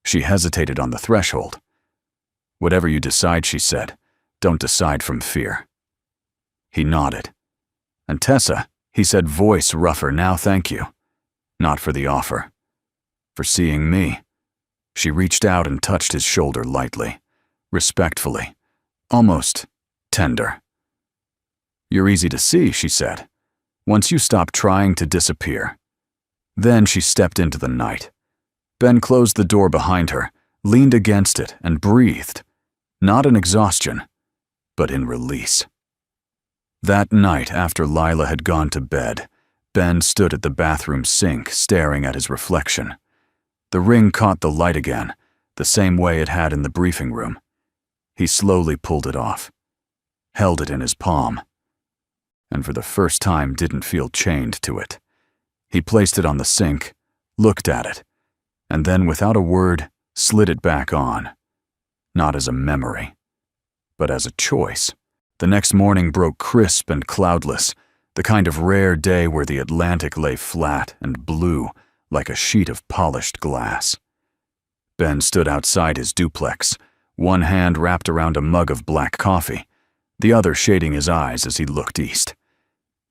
She hesitated on the threshold. Whatever you decide, she said, don't decide from fear. He nodded. And Tessa, he said, voice rougher, now thank you. Not for the offer. For seeing me. She reached out and touched his shoulder lightly, respectfully, almost tender. You're easy to see, she said, once you stop trying to disappear. Then she stepped into the night. Ben closed the door behind her, leaned against it, and breathed. Not in exhaustion, but in release. That night, after Lila had gone to bed, Ben stood at the bathroom sink staring at his reflection. The ring caught the light again, the same way it had in the briefing room. He slowly pulled it off, held it in his palm, and for the first time didn't feel chained to it. He placed it on the sink, looked at it, and then without a word, slid it back on. Not as a memory, but as a choice. The next morning broke crisp and cloudless, the kind of rare day where the Atlantic lay flat and blue like a sheet of polished glass. Ben stood outside his duplex, one hand wrapped around a mug of black coffee, the other shading his eyes as he looked east.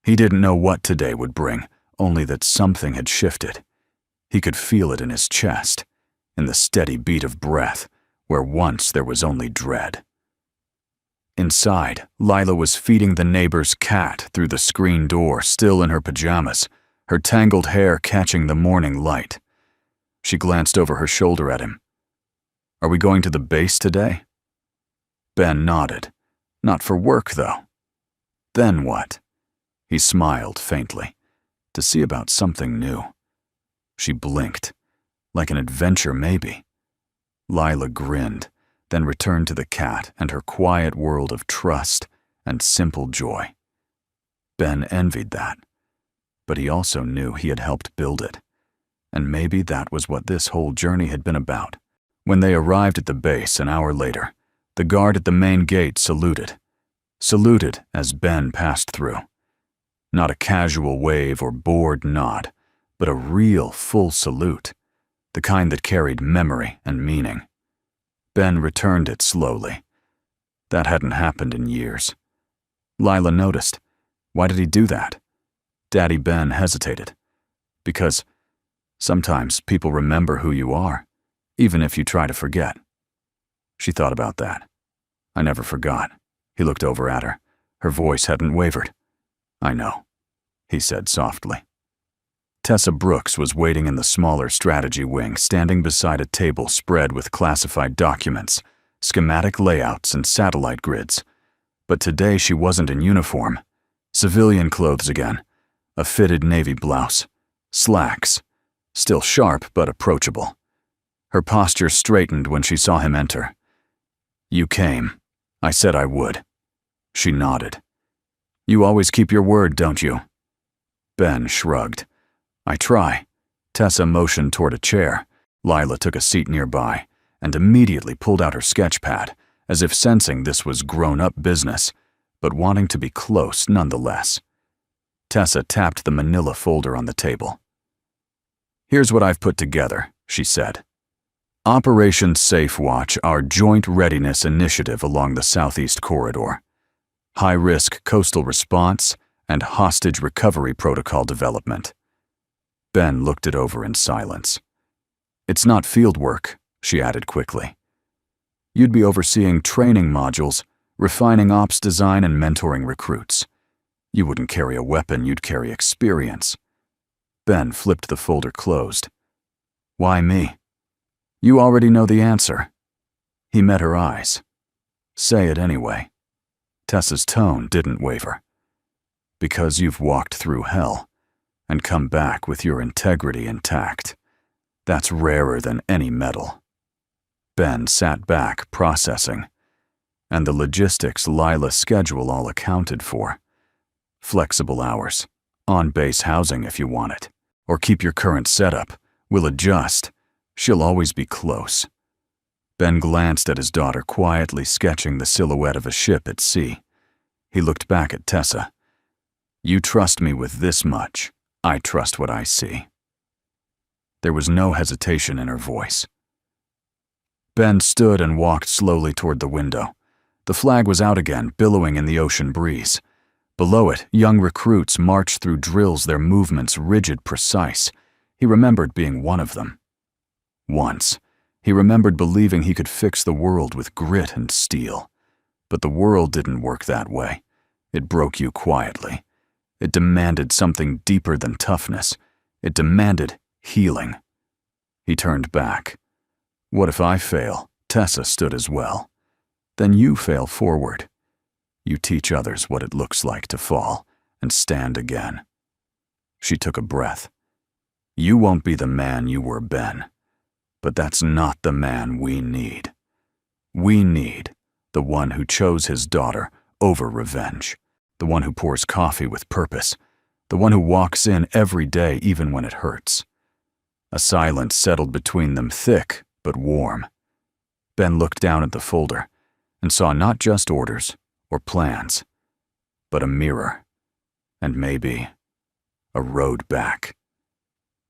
He didn't know what today would bring, only that something had shifted. He could feel it in his chest, in the steady beat of breath, where once there was only dread. Inside, Lila was feeding the neighbor's cat through the screen door, still in her pajamas, her tangled hair catching the morning light. She glanced over her shoulder at him. Are we going to the base today? Ben nodded. Not for work, though. Then what? He smiled faintly, to see about something new. She blinked. Like an adventure, maybe. Lila grinned, then returned to the cat and her quiet world of trust and simple joy. Ben envied that, but he also knew he had helped build it, and maybe that was what this whole journey had been about. When they arrived at the base an hour later, the guard at the main gate saluted as Ben passed through. Not a casual wave or bored nod, but a real full salute, the kind that carried memory and meaning. Ben returned it slowly. That hadn't happened in years. Lila noticed. Why did he do that? Daddy Ben hesitated. Because sometimes people remember who you are, even if you try to forget. She thought about that. I never forgot. He looked over at her. Her voice hadn't wavered. I know, he said softly. Tessa Brooks was waiting in the smaller strategy wing, standing beside a table spread with classified documents, schematic layouts, and satellite grids. But today she wasn't in uniform. Civilian clothes again. a fitted navy blouse, slacks, still sharp but approachable. Her posture straightened when she saw him enter. "You came. I said I would." She nodded. "You always keep your word, don't you?" Ben shrugged. "I try." Tessa motioned toward a chair. Lila took a seat nearby and immediately pulled out her sketch pad, as if sensing this was grown-up business, but wanting to be close nonetheless. Tessa tapped the manila folder on the table. "Here's what I've put together," she said. "Operation Safe Watch, our joint readiness initiative along the Southeast Corridor. High-risk coastal response and hostage recovery protocol development." Ben looked it over in silence. "It's not field work," she added quickly. "You'd be overseeing training modules, refining ops design, and mentoring recruits. You wouldn't carry a weapon, you'd carry experience." Ben flipped the folder closed. "Why me?" "You already know the answer." He met her eyes. "Say it anyway." Tessa's tone didn't waver. "Because you've walked through hell and come back with your integrity intact. That's rarer than any medal." Ben sat back, processing. And the logistics Lila's schedule all accounted for. Flexible hours, on-base housing if you want it, or keep your current setup. We'll adjust. She'll always be close. Ben glanced at his daughter, quietly sketching the silhouette of a ship at sea. He looked back at Tessa. "You trust me with this much. I trust what I see." There was no hesitation in her voice. Ben stood and walked slowly toward the window. The flag was out again, billowing in the ocean breeze. Below it, young recruits marched through drills, their movements rigid, precise. He remembered being one of them. Once, he remembered believing he could fix the world with grit and steel. But the world didn't work that way. It broke you quietly. It demanded something deeper than toughness. It demanded healing. He turned back. "What if I fail?" Tessa stood as well. "Then you fail forward. You teach others what it looks like to fall and stand again." She took a breath. "You won't be the man you were, Ben. But that's not the man we need. We need the one who chose his daughter over revenge, the one who pours coffee with purpose, the one who walks in every day even when it hurts." A silence settled between them, thick but warm. Ben looked down at the folder and saw not just orders or plans, but a mirror, and maybe a road back.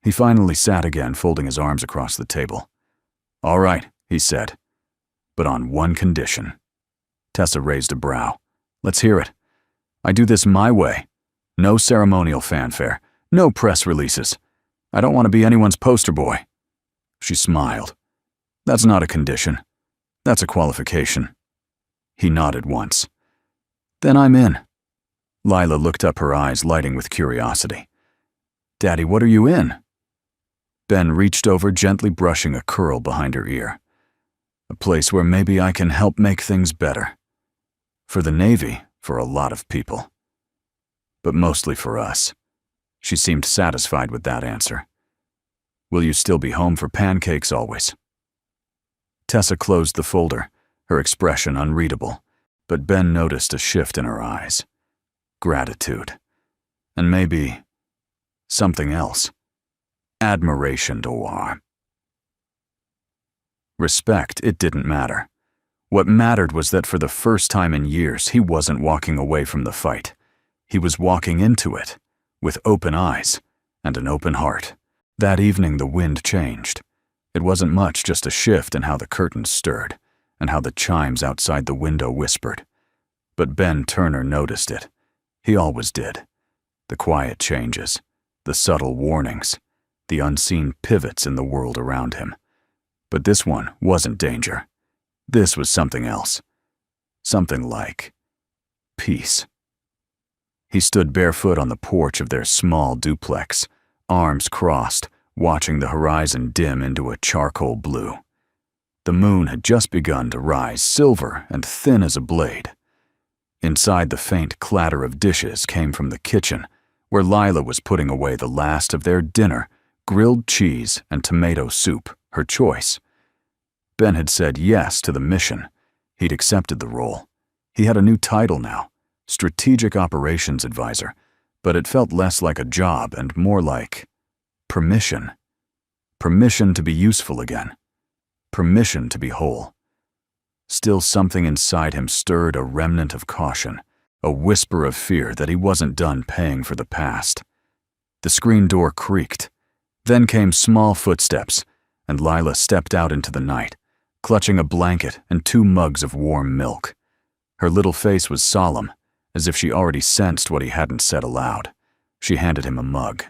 He finally sat again, folding his arms across the table. "All right," he said, "but on one condition." Tessa raised a brow. "Let's hear it. I do this my way. No ceremonial fanfare, no press releases. I don't want to be anyone's poster boy." She smiled. "That's not a condition. That's a qualification." He nodded once. "Then I'm in." Lila looked up, her eyes lighting with curiosity. "Daddy, what are you in?" Ben reached over, gently brushing a curl behind her ear. "A place where maybe I can help make things better. For the Navy, for a lot of people. But mostly for us." She seemed satisfied with that answer. "Will you still be home for pancakes always?" Tessa closed the folder, her expression unreadable, but Ben noticed a shift in her eyes. Gratitude. And maybe something else. Admiration or respect. It didn't matter. What mattered was that for the first time in years, he wasn't walking away from the fight. He was walking into it, with open eyes and an open heart. That evening, the wind changed. It wasn't much, just a shift in how the curtains stirred and how the chimes outside the window whispered. But Ben Turner noticed it. He always did. The quiet changes, the subtle warnings, the unseen pivots in the world around him. But this one wasn't danger. This was something else. Something like peace. He stood barefoot on the porch of their small duplex, arms crossed, watching the horizon dim into a charcoal blue. The moon had just begun to rise, silver and thin as a blade. Inside, the faint clatter of dishes came from the kitchen, where Lila was putting away the last of their dinner, grilled cheese and tomato soup, her choice. Ben had said yes to the mission. He'd accepted the role. He had a new title now, Strategic Operations Advisor, but it felt less like a job and more like permission. Permission to be useful again. Permission to be whole. Still, something inside him stirred a remnant of caution, a whisper of fear that he wasn't done paying for the past. The screen door creaked. Then came small footsteps, and Lila stepped out into the night, clutching a blanket and 2 mugs of warm milk. Her little face was solemn, as if she already sensed what he hadn't said aloud. She handed him a mug.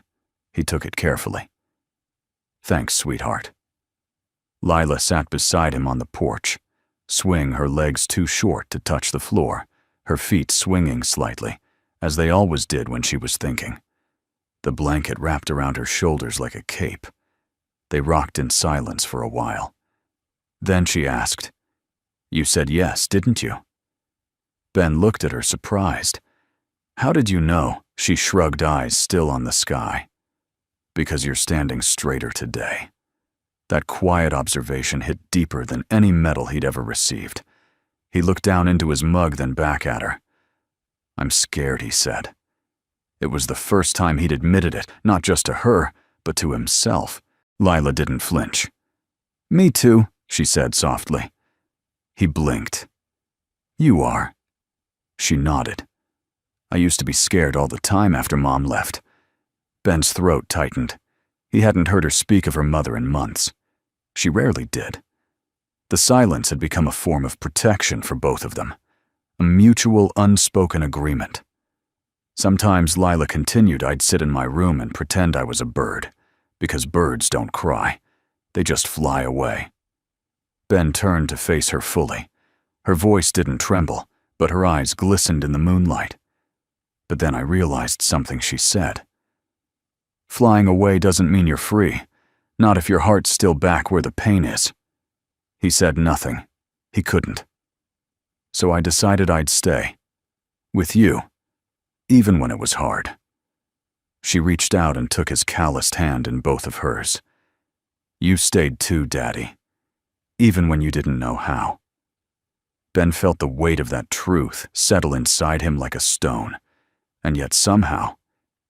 He took it carefully. "Thanks, sweetheart." Lila sat beside him on the porch, swing her legs too short to touch the floor, her feet swinging slightly, as they always did when she was thinking. The blanket wrapped around her shoulders like a cape. They rocked in silence for a while. Then she asked, "You said yes, didn't you?" Ben looked at her, surprised. "How did you know?" She shrugged, eyes still on the sky. "Because you're standing straighter today." That quiet observation hit deeper than any medal he'd ever received. He looked down into his mug, then back at her. "I'm scared," he said. It was the first time he'd admitted it, not just to her, but to himself. Lila didn't flinch. "Me too," she said softly. He blinked. "You are." She nodded. "I used to be scared all the time after Mom left." Ben's throat tightened. He hadn't heard her speak of her mother in months. She rarely did. The silence had become a form of protection for both of them, a mutual, unspoken agreement. Sometimes, Lila continued, I'd sit in my room and pretend I was a bird, because birds don't cry. They just fly away. Ben turned to face her fully. Her voice didn't tremble, but her eyes glistened in the moonlight. But then I realized something she said. "Flying away doesn't mean you're free, not if your heart's still back where the pain is." He said nothing. He couldn't. So I decided I'd stay. With you. Even when it was hard. She reached out and took his calloused hand in both of hers. "You stayed too, Daddy. Even when you didn't know how." Ben felt the weight of that truth settle inside him like a stone, and yet somehow,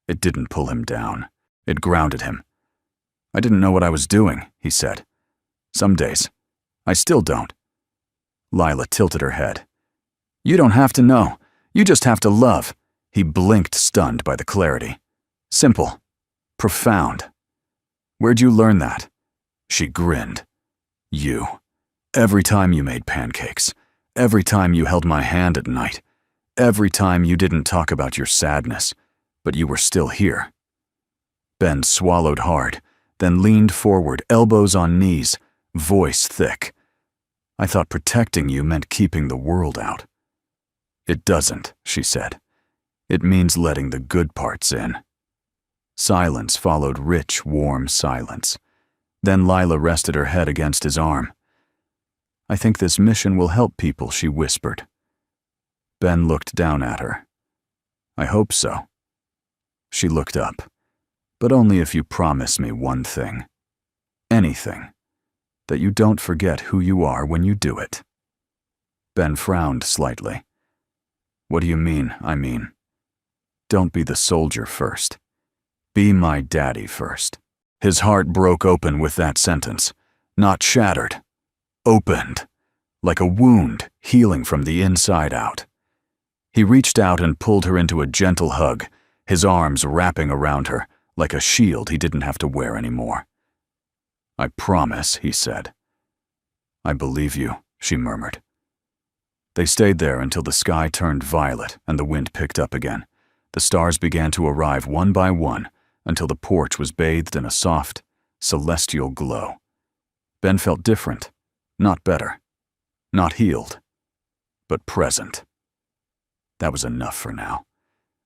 it didn't pull him down. It grounded him. "I didn't know what I was doing," he said. "Some days. I still don't." Lila tilted her head. "You don't have to know. You just have to love." He blinked, stunned by the clarity. "Simple. Profound. Where'd you learn that?" She grinned. "You. Every time you made pancakes. Every time you held my hand at night. Every time you didn't talk about your sadness, but you were still here." Ben swallowed hard, then leaned forward, elbows on knees, voice thick. "I thought protecting you meant keeping the world out." "It doesn't," she said. "It means letting the good parts in." Silence followed, rich, warm silence. Then Lila rested her head against his arm. "I think this mission will help people," she whispered. Ben looked down at her. "I hope so." She looked up. "But only if you promise me one thing. Anything. That you don't forget who you are when you do it." Ben frowned slightly. "What do you mean, I mean?" "Don't be the soldier first. Be my daddy first." His heart broke open with that sentence. Not shattered. Opened. Like a wound, healing from the inside out. He reached out and pulled her into a gentle hug, his arms wrapping around her, like a shield he didn't have to wear anymore. "I promise," he said. "I believe you," she murmured. They stayed there until the sky turned violet and the wind picked up again. The stars began to arrive one by one until the porch was bathed in a soft, celestial glow. Ben felt different, not better, not healed, but present. That was enough for now.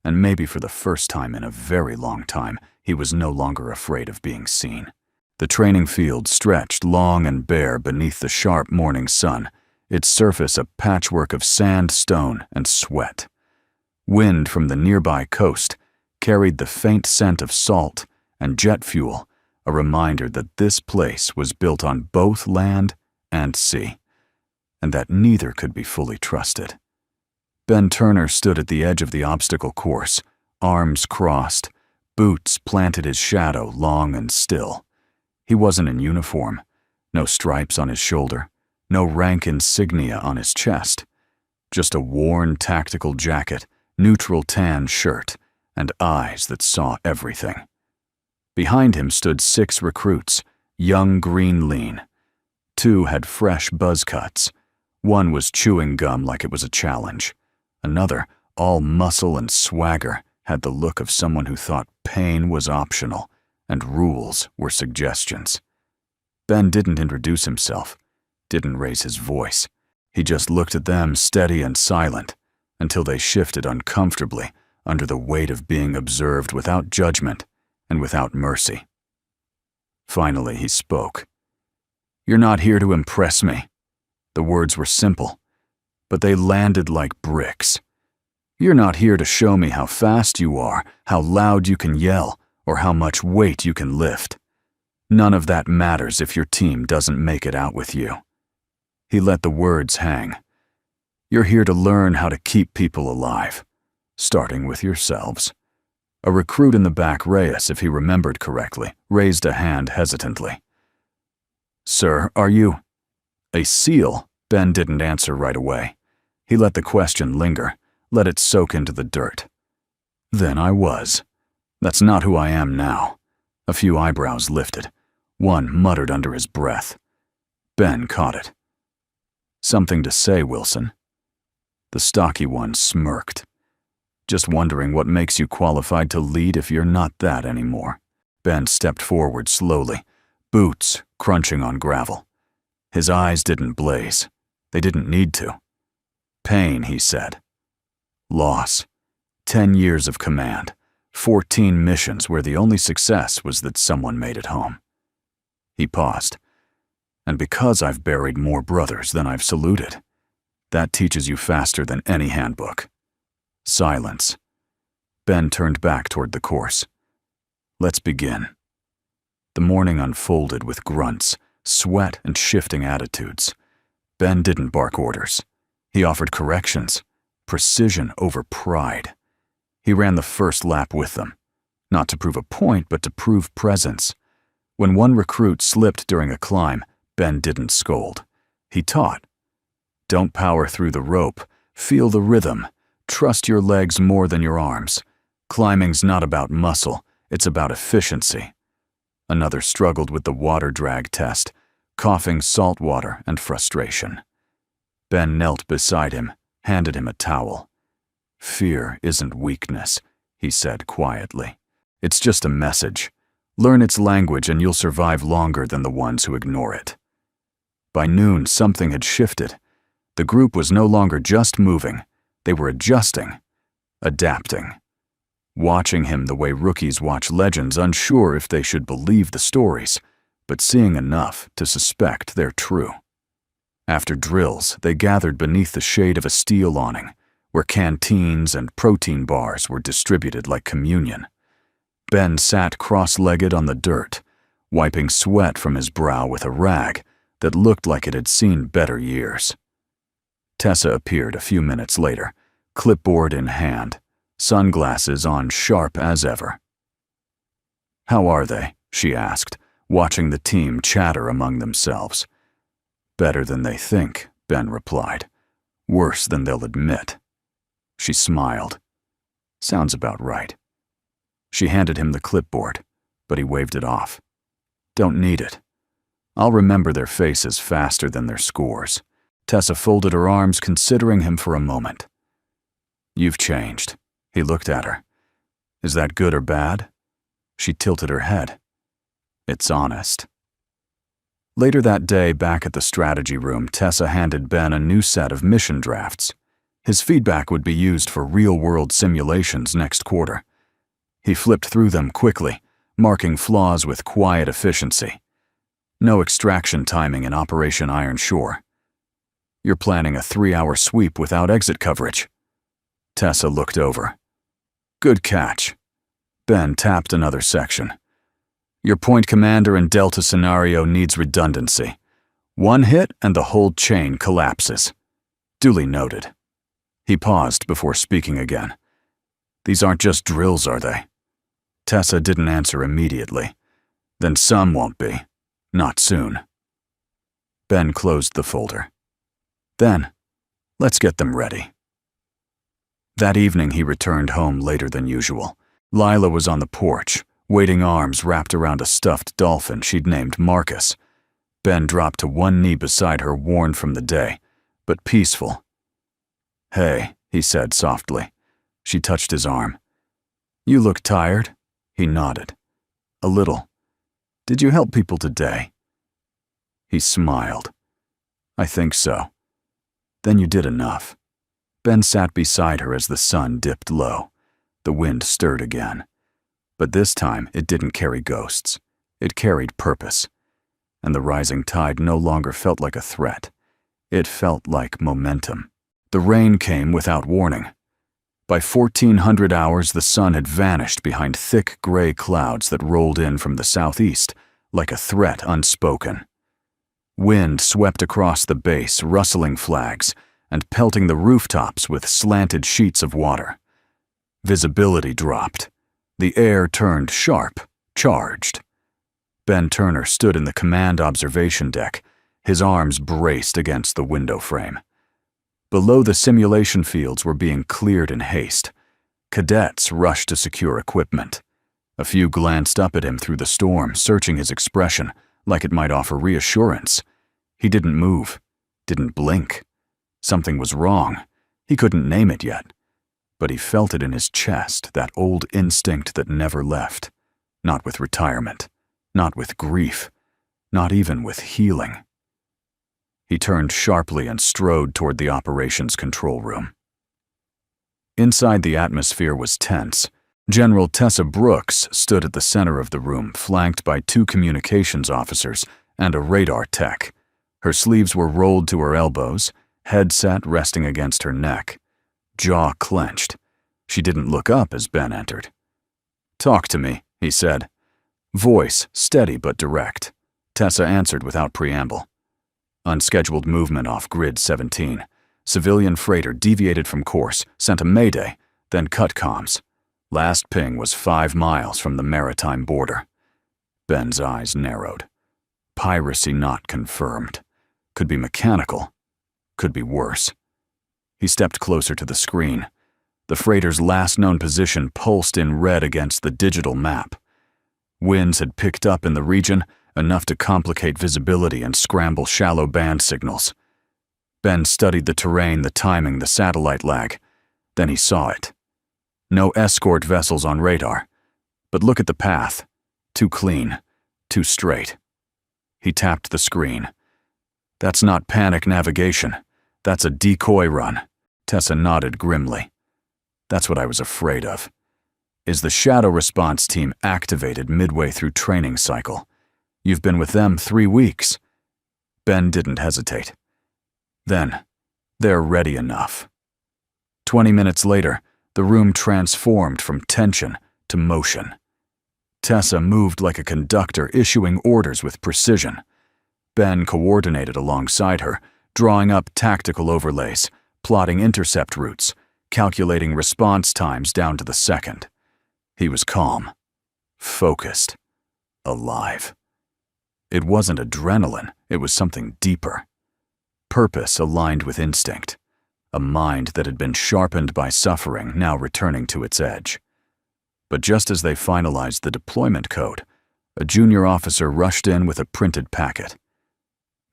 And maybe for the first time in a very long time, he was no longer afraid of being seen. The training field stretched long and bare beneath the sharp morning sun, its surface a patchwork of sand, stone, and sweat. Wind from the nearby coast carried the faint scent of salt and jet fuel, a reminder that this place was built on both land and sea, and that neither could be fully trusted. Ben Turner stood at the edge of the obstacle course, arms crossed, boots planted his shadow long and still. He wasn't in uniform, no stripes on his shoulder, no rank insignia on his chest, just a worn tactical jacket, neutral tan shirt, and eyes that saw everything. Behind him stood 6 recruits, young green lean. 2 had fresh buzz cuts. 1 was chewing gum like it was a challenge. Another, all muscle and swagger, had the look of someone who thought pain was optional and rules were suggestions. Ben didn't introduce himself, didn't raise his voice. He just looked at them steady and silent until they shifted uncomfortably under the weight of being observed without judgment and without mercy. Finally, he spoke. "You're not here to impress me." The words were simple, but they landed like bricks. "You're not here to show me how fast you are, how loud you can yell, or how much weight you can lift. None of that matters if your team doesn't make it out with you." He let the words hang. "You're here to learn how to keep people alive, starting with yourselves." A recruit in the back, Reyes, if he remembered correctly, raised a hand hesitantly. "Sir, are you—" "A SEAL?" Ben didn't answer right away. He let the question linger, let it soak into the dirt. "Then I was. That's not who I am now." A few eyebrows lifted. One muttered under his breath. Ben caught it. "Something to say, Wilson?" The stocky one smirked. "Just wondering what makes you qualified to lead if you're not that anymore." Ben stepped forward slowly, boots crunching on gravel. His eyes didn't blaze. They didn't need to. "Pain," he said. "Loss. 10 years of command. 14 missions where the only success was that someone made it home." He paused. "And because I've buried more brothers than I've saluted. That teaches you faster than any handbook." Silence. Ben turned back toward the course. "Let's begin." The morning unfolded with grunts, sweat, and shifting attitudes. Ben didn't bark orders. He offered corrections, precision over pride. He ran the first lap with them, not to prove a point, but to prove presence. When one recruit slipped during a climb, Ben didn't scold. He taught. Don't power through the rope. Feel the rhythm. Trust your legs more than your arms. Climbing's not about muscle, it's about efficiency. Another struggled with the water drag test, coughing salt water and frustration. Ben knelt beside him, handed him a towel. "Fear isn't weakness," he said quietly. "It's just a message. Learn its language and you'll survive longer than the ones who ignore it." By noon, something had shifted. The group was no longer just moving. They were adjusting, adapting. Watching him the way rookies watch legends, unsure if they should believe the stories, but seeing enough to suspect they're true. After drills, they gathered beneath the shade of a steel awning, where canteens and protein bars were distributed like communion. Ben sat cross-legged on the dirt, wiping sweat from his brow with a rag that looked like it had seen better years. Tessa appeared a few minutes later, clipboard in hand, sunglasses on sharp as ever. "How are they?" she asked, watching the team chatter among themselves. "Better than they think," Ben replied. "Worse than they'll admit." She smiled. "Sounds about right." She handed him the clipboard, but he waved it off. "Don't need it. I'll remember their faces faster than their scores." Tessa folded her arms, considering him for a moment. "You've changed." He looked at her. "Is that good or bad?" She tilted her head. "It's honest." Later that day, back at the strategy room, Tessa handed Ben a new set of mission drafts. His feedback would be used for real-world simulations next quarter. He flipped through them quickly, marking flaws with quiet efficiency. No extraction timing in Operation Iron Shore. "You're planning a 3-hour sweep without exit coverage." Tessa looked over. "Good catch." Ben tapped another section. Your point commander in Delta scenario needs redundancy. One hit and the whole chain collapses. Duly noted. He paused before speaking again. These aren't just drills, are they? Tessa didn't answer immediately. Then some won't be. Not soon. Ben closed the folder. Then, let's get them ready. That evening he returned home later than usual. Lila was on the porch, waiting arms wrapped around a stuffed dolphin she'd named Marcus. Ben dropped to one knee beside her, worn from the day, but peaceful. Hey, he said softly. She touched his arm. You look tired. He nodded. A little. Did you help people today? He smiled. I think so. Then you did enough. Ben sat beside her as the sun dipped low. The wind stirred again. But this time it didn't carry ghosts. It carried purpose. And the rising tide no longer felt like a threat. It felt like momentum. The rain came without warning. By 1400 hours, the sun had vanished behind thick gray clouds that rolled in from the southeast, like a threat unspoken. Wind swept across the base, rustling flags, and pelting the rooftops with slanted sheets of water. Visibility dropped. The air turned sharp, charged. Ben Turner stood in the command observation deck, his arms braced against the window frame. Below, the simulation fields were being cleared in haste. Cadets rushed to secure equipment. A few glanced up at him through the storm, searching his expression, like it might offer reassurance. He didn't move, didn't blink. Something was wrong. He couldn't name it yet. But he felt it in his chest, that old instinct that never left. Not with retirement, not with grief, not even with healing. He turned sharply and strode toward the operations control room. Inside, the atmosphere was tense. General Tessa Brooks stood at the center of the room, flanked by 2 communications officers and a radar tech. Her sleeves were rolled to her elbows, headset resting against her neck. Jaw clenched. She didn't look up as Ben entered. "Talk to me," he said. Voice steady but direct. Tessa answered without preamble. Unscheduled movement off Grid 17. Civilian freighter deviated from course, sent a mayday, then cut comms. Last ping was 5 miles from the maritime border. Ben's eyes narrowed. Piracy not confirmed. Could be mechanical. Could be worse. He stepped closer to the screen. The freighter's last known position pulsed in red against the digital map. Winds had picked up in the region, enough to complicate visibility and scramble shallow band signals. Ben studied the terrain, the timing, the satellite lag. Then he saw it. No escort vessels on radar. But look at the path. Too clean. Too straight. He tapped the screen. That's not panic navigation. That's a decoy run. Tessa nodded grimly. That's what I was afraid of. Is the shadow response team activated midway through training cycle? You've been with them 3 weeks. Ben didn't hesitate. Then, they're ready enough. 20 minutes later, the room transformed from tension to motion. Tessa moved like a conductor, issuing orders with precision. Ben coordinated alongside her, drawing up tactical overlays, plotting intercept routes, calculating response times down to the second. He was calm, focused, alive. It wasn't adrenaline, it was something deeper. Purpose aligned with instinct. A mind that had been sharpened by suffering, now returning to its edge. But just as they finalized the deployment code, a junior officer rushed in with a printed packet.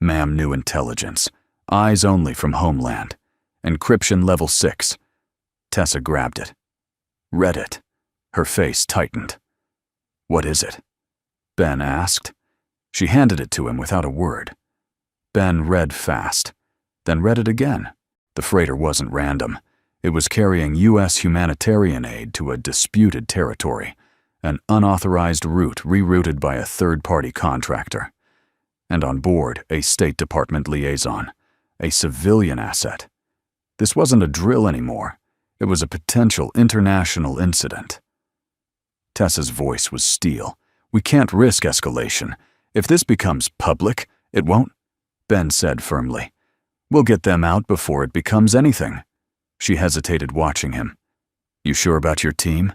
Ma'am, new intelligence. Eyes only from Homeland. Encryption level 6. Tessa grabbed it. Read it. Her face tightened. What is it? Ben asked. She handed it to him without a word. Ben read fast, then read it again. The freighter wasn't random. It was carrying U.S. humanitarian aid to a disputed territory, an unauthorized route rerouted by a third-party contractor. And on board, a State Department liaison, a civilian asset. This wasn't a drill anymore. It was a potential international incident. Tessa's voice was steel. "We can't risk escalation. If this becomes public, it won't," Ben said firmly. "We'll get them out before it becomes anything." She hesitated, watching him. "You sure about your team?"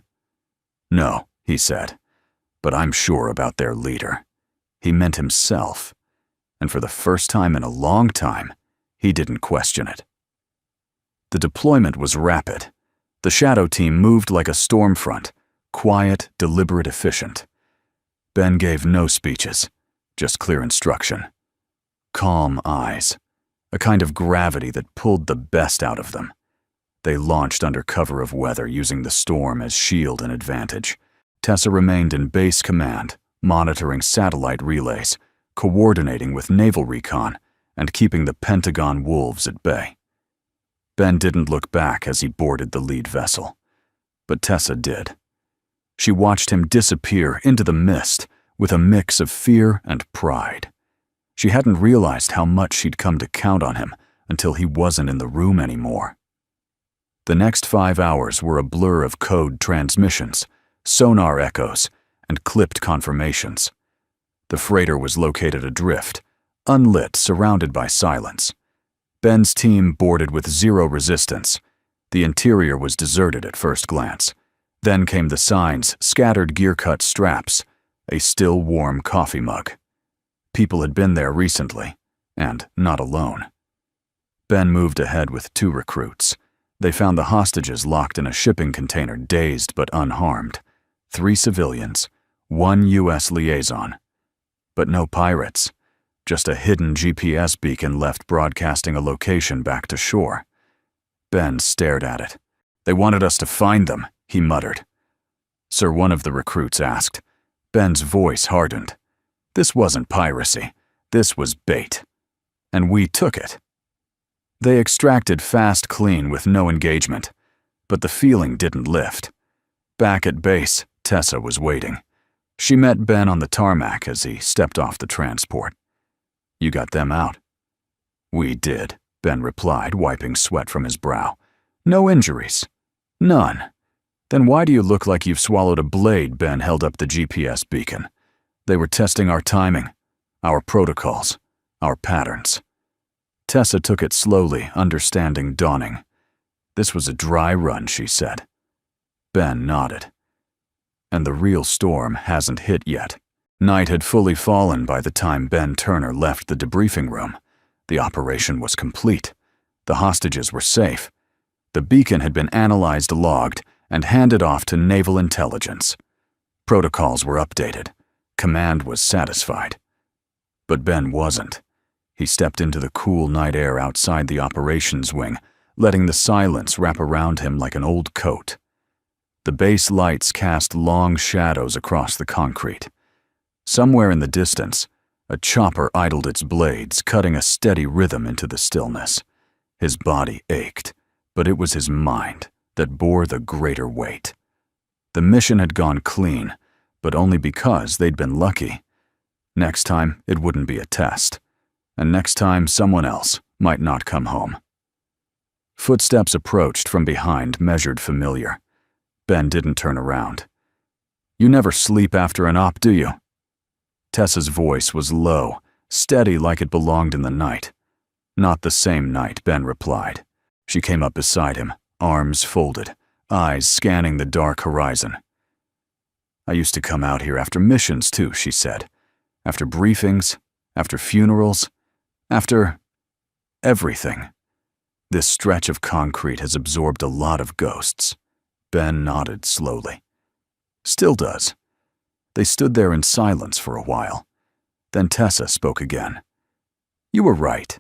"No," he said, "but I'm sure about their leader." He meant himself, and for the first time in a long time, he didn't question it. The deployment was rapid. The shadow team moved like a storm front, quiet, deliberate, efficient. Ben gave no speeches, just clear instruction. Calm eyes, a kind of gravity that pulled the best out of them. They launched under cover of weather, using the storm as shield and advantage. Tessa remained in base command, monitoring satellite relays, coordinating with naval recon, and keeping the Pentagon wolves at bay. Ben didn't look back as he boarded the lead vessel, but Tessa did. She watched him disappear into the mist with a mix of fear and pride. She hadn't realized how much she'd come to count on him until he wasn't in the room anymore. The next 5 hours were a blur of code transmissions, sonar echoes, and clipped confirmations. The freighter was located adrift, unlit, surrounded by silence. Ben's team boarded with zero resistance. The interior was deserted at first glance. Then came the signs, scattered gear-cut straps, a still warm coffee mug. People had been there recently, and not alone. Ben moved ahead with 2 recruits. They found the hostages locked in a shipping container, dazed but unharmed. 3 civilians, 1 U.S. liaison. But no pirates, just a hidden GPS beacon left broadcasting a location back to shore. Ben stared at it. "They wanted us to find them," he muttered. "Sir," one of the recruits asked. Ben's voice hardened. "This wasn't piracy. This was bait. And we took it." They extracted fast, clean, with no engagement. But the feeling didn't lift. Back at base, Tessa was waiting. She met Ben on the tarmac as he stepped off the transport. "You got them out?" "We did," Ben replied, wiping sweat from his brow. "No injuries." "None." "Then why do you look like you've swallowed a blade?" Ben held up the GPS beacon. "They were testing our timing, our protocols, our patterns." Tessa took it slowly, understanding dawning. "This was a dry run," she said. Ben nodded. "And the real storm hasn't hit yet." Night had fully fallen by the time Ben Turner left the debriefing room. The operation was complete. The hostages were safe. The beacon had been analyzed, logged, and handed off to naval intelligence. Protocols were updated. Command was satisfied. But Ben wasn't. He stepped into the cool night air outside the operations wing, letting the silence wrap around him like an old coat. The base lights cast long shadows across the concrete. Somewhere in the distance, a chopper idled its blades, cutting a steady rhythm into the stillness. His body ached, but it was his mind that bore the greater weight. The mission had gone clean, but only because they'd been lucky. Next time, it wouldn't be a test. And next time, someone else might not come home. Footsteps approached from behind, measured familiar. Ben didn't turn around. "You never sleep after an op, do you?" Tessa's voice was low, steady like it belonged in the night. "Not the same night," Ben replied. She came up beside him, arms folded, eyes scanning the dark horizon. "I used to come out here after missions too," she said. "After briefings, after funerals, after everything. This stretch of concrete has absorbed a lot of ghosts." Ben nodded slowly. "Still does." They stood there in silence for a while. Then Tessa spoke again. "You were right."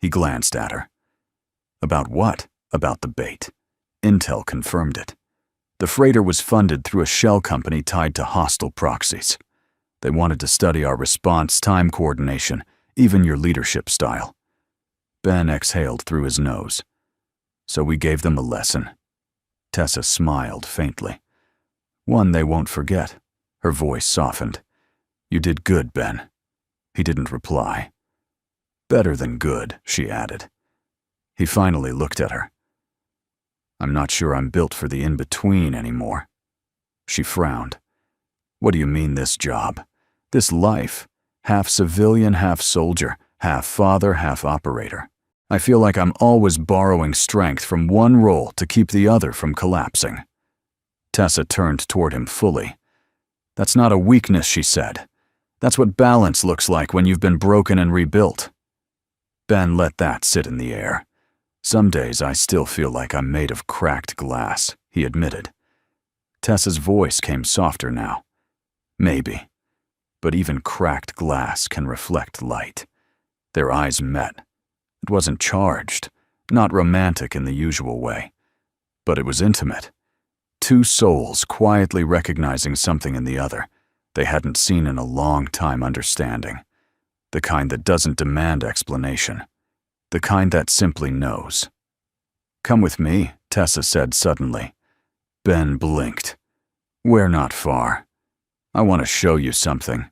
He glanced at her. "About what?" "About the bait." Intel confirmed it. The freighter was funded through a shell company tied to hostile proxies. They wanted to study our response time coordination, even your leadership style. Ben exhaled through his nose. "So we gave them a lesson." Tessa smiled faintly. "One they won't forget." Her voice softened. "You did good, Ben." He didn't reply. "Better than good," she added. He finally looked at her. "I'm not sure I'm built for the in-between anymore." She frowned. What do you mean this job? This life? Half civilian, half soldier, half father, half operator. I feel like I'm always borrowing strength from one role to keep the other from collapsing. Tessa turned toward him fully. That's not a weakness, she said. That's what balance looks like when you've been broken and rebuilt. Ben let that sit in the air. Some days I still feel like I'm made of cracked glass, he admitted. Tessa's voice came softer now. Maybe. But even cracked glass can reflect light. Their eyes met. It wasn't charged, not romantic in the usual way, but it was intimate. Two souls quietly recognizing something in the other they hadn't seen in a long time, understanding. The kind that doesn't demand explanation. The kind that simply knows. Come with me, Tessa said suddenly. Ben blinked. We're not far. I want to show you something.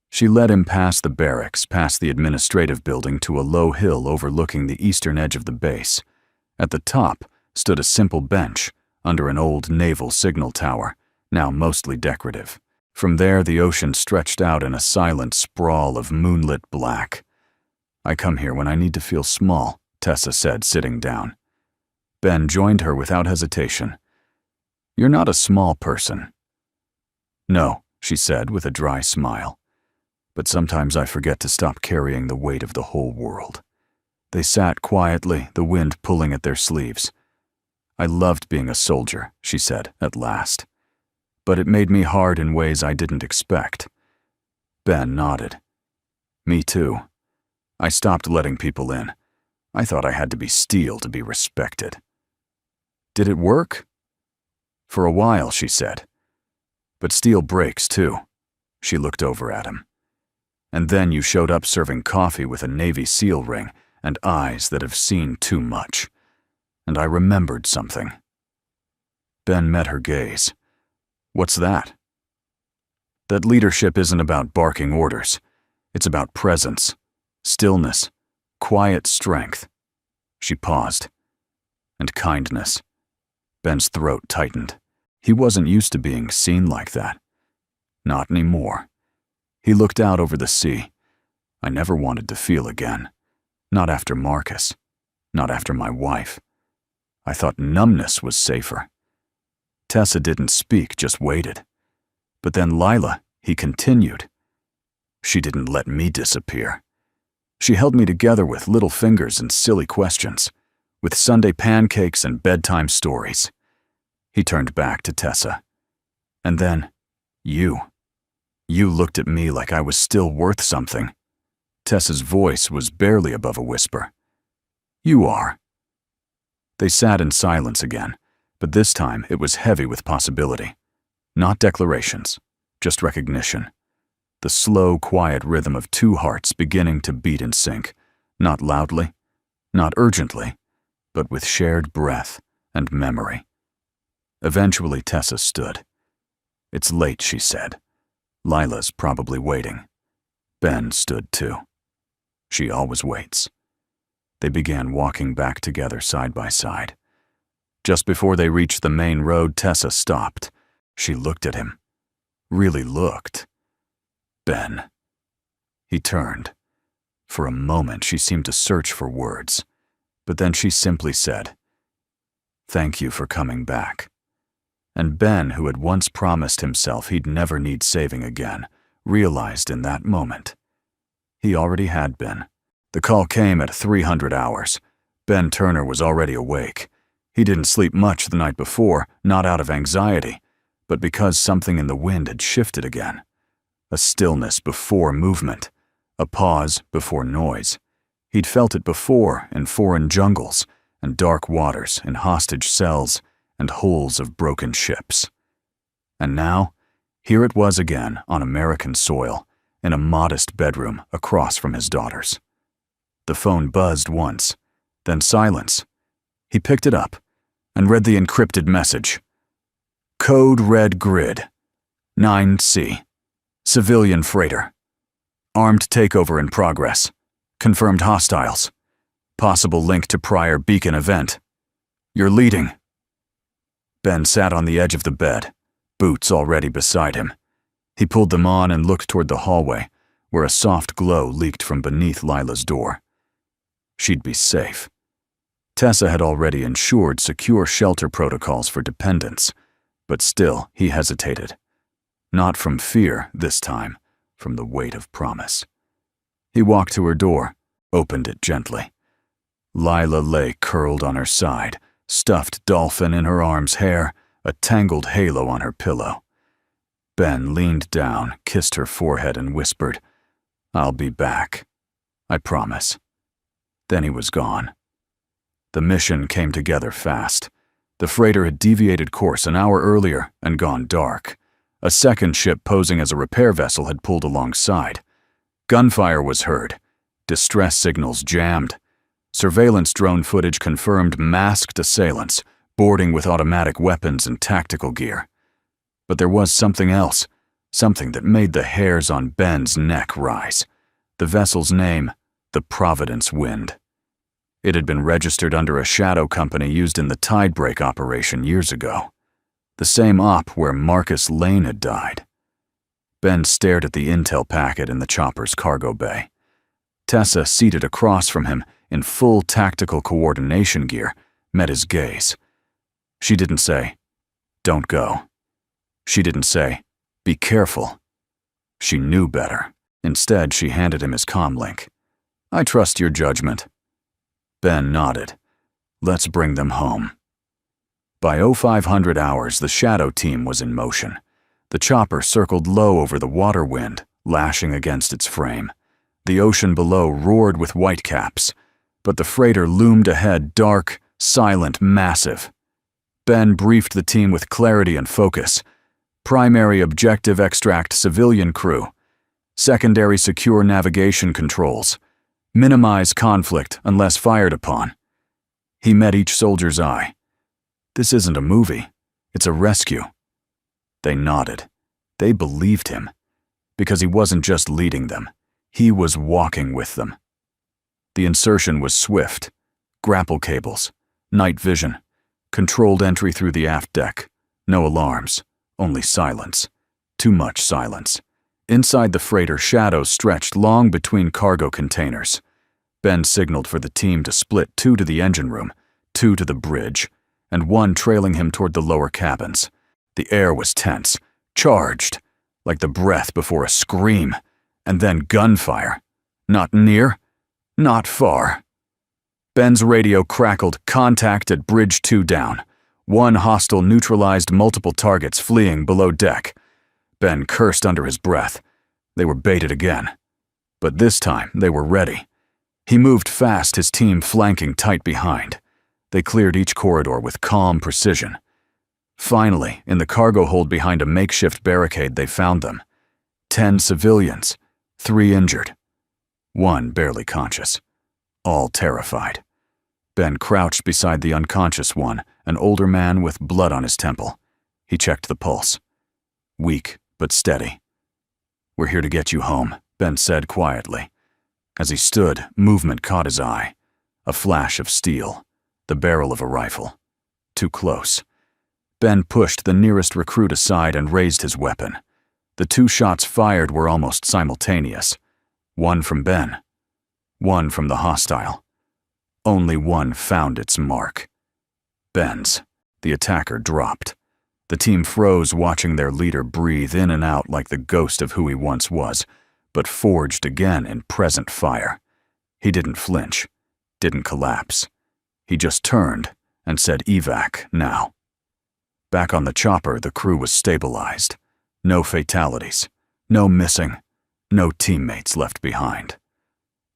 She led him past the barracks, past the administrative building to a low hill overlooking the eastern edge of the base. At the top stood a simple bench under an old naval signal tower, now mostly decorative. From there, the ocean stretched out in a silent sprawl of moonlit black. I come here when I need to feel small, Tessa said, sitting down. Ben joined her without hesitation. You're not a small person. No, she said with a dry smile. But sometimes I forget to stop carrying the weight of the whole world. They sat quietly, the wind pulling at their sleeves. I loved being a soldier, she said at last. But it made me hard in ways I didn't expect. Ben nodded. Me too. I stopped letting people in. I thought I had to be steel to be respected. Did it work? For a while, she said. But steel breaks too. She looked over at him. And then you showed up serving coffee with a Navy SEAL ring and eyes that have seen too much. And I remembered something. Ben met her gaze. What's that? That leadership isn't about barking orders. It's about presence, stillness, quiet strength. She paused. And kindness. Ben's throat tightened. He wasn't used to being seen like that. Not anymore. He looked out over the sea. I never wanted to feel again. Not after Marcus. Not after my wife. I thought numbness was safer. Tessa didn't speak, just waited. But then Lila, he continued. She didn't let me disappear. She held me together with little fingers and silly questions, with Sunday pancakes and bedtime stories. He turned back to Tessa. And then, you. You looked at me like I was still worth something. Tessa's voice was barely above a whisper. You are. They sat in silence again, but this time it was heavy with possibility. Not declarations, just recognition. The slow, quiet rhythm of two hearts beginning to beat in sync, not loudly, not urgently, but with shared breath and memory. Eventually Tessa stood. It's late, she said. Lila's probably waiting. Ben stood too. She always waits. They began walking back together side by side. Just before they reached the main road, Tessa stopped. She looked at him. Really looked. Ben. He turned. For a moment she seemed to search for words, but then she simply said, "Thank you for coming back." And Ben, who had once promised himself he'd never need saving again, realized in that moment. He already had been. The call came at 300 hours. Ben Turner was already awake. He didn't sleep much the night before, not out of anxiety, but because something in the wind had shifted again. A stillness before movement, a pause before noise. He'd felt it before in foreign jungles and dark waters, in hostage cells and holes of broken ships. And now, here it was again on American soil, in a modest bedroom across from his daughter's. The phone buzzed once, then silence. He picked it up and read the encrypted message. Code Red Grid, 9C, civilian freighter. Armed takeover in progress. Confirmed hostiles. Possible link to prior beacon event. You're leading. Ben sat on the edge of the bed, boots already beside him. He pulled them on and looked toward the hallway, where a soft glow leaked from beneath Lila's door. She'd be safe. Tessa had already ensured secure shelter protocols for dependents, but still he hesitated. Not from fear this time, from the weight of promise. He walked to her door, opened it gently. Lila lay curled on her side, stuffed dolphin in her arm's hair, a tangled halo on her pillow. Ben leaned down, kissed her forehead, and whispered, "I'll be back. I promise." Then he was gone. The mission came together fast. The freighter had deviated course an hour earlier and gone dark. A second ship posing as a repair vessel had pulled alongside. Gunfire was heard. Distress signals jammed. Surveillance drone footage confirmed masked assailants, boarding with automatic weapons and tactical gear. But there was something else, something that made the hairs on Ben's neck rise. The vessel's name, the Providence Wind. It had been registered under a shadow company used in the Tidebreak operation years ago. The same op where Marcus Lane had died. Ben stared at the intel packet in the chopper's cargo bay. Tessa, seated across from him in full tactical coordination gear, met his gaze. She didn't say, "Don't go." She didn't say, "Be careful." She knew better. Instead, she handed him his comlink. "I trust your judgment." Ben nodded. "Let's bring them home." By 0500 hours, the shadow team was in motion. The chopper circled low over the water wind, lashing against its frame. The ocean below roared with whitecaps, but the freighter loomed ahead, dark, silent, massive. Ben briefed the team with clarity and focus. Primary objective: extract civilian crew. Secondary: secure navigation controls. Minimize conflict unless fired upon. He met each soldier's eye. This isn't a movie. It's a rescue. They nodded. They believed him. Because he wasn't just leading them. He was walking with them. The insertion was swift. Grapple cables. Night vision. Controlled entry through the aft deck. No alarms. Only silence. Too much silence. Inside the freighter, shadows stretched long between cargo containers. Ben signaled for the team to split, 2 to the engine room, 2 to the bridge, and 1 trailing him toward the lower cabins. The air was tense, charged, like the breath before a scream, and then gunfire. Not near, not far. Ben's radio crackled, "Contact at Bridge 2 down. 1 hostile neutralized, multiple targets fleeing below deck." Ben cursed under his breath. They were baited again. But this time, they were ready. He moved fast, his team flanking tight behind. They cleared each corridor with calm precision. Finally, in the cargo hold behind a makeshift barricade, they found them. 10 civilians, 3 injured. 1 barely conscious. All terrified. Ben crouched beside the unconscious one, an older man with blood on his temple. He checked the pulse. Weak, but steady. "We're here to get you home," Ben said quietly. As he stood, movement caught his eye. A flash of steel. The barrel of a rifle. Too close. Ben pushed the nearest recruit aside and raised his weapon. The 2 shots fired were almost simultaneous. 1 from Ben. 1 from the hostile. Only 1 found its mark. Ben's. The attacker dropped. The team froze, watching their leader breathe in and out like the ghost of who he once was, but forged again in present fire. He didn't flinch, didn't collapse. He just turned and said, "Evac, now." Back on the chopper, the crew was stabilized. No fatalities, no missing, no teammates left behind.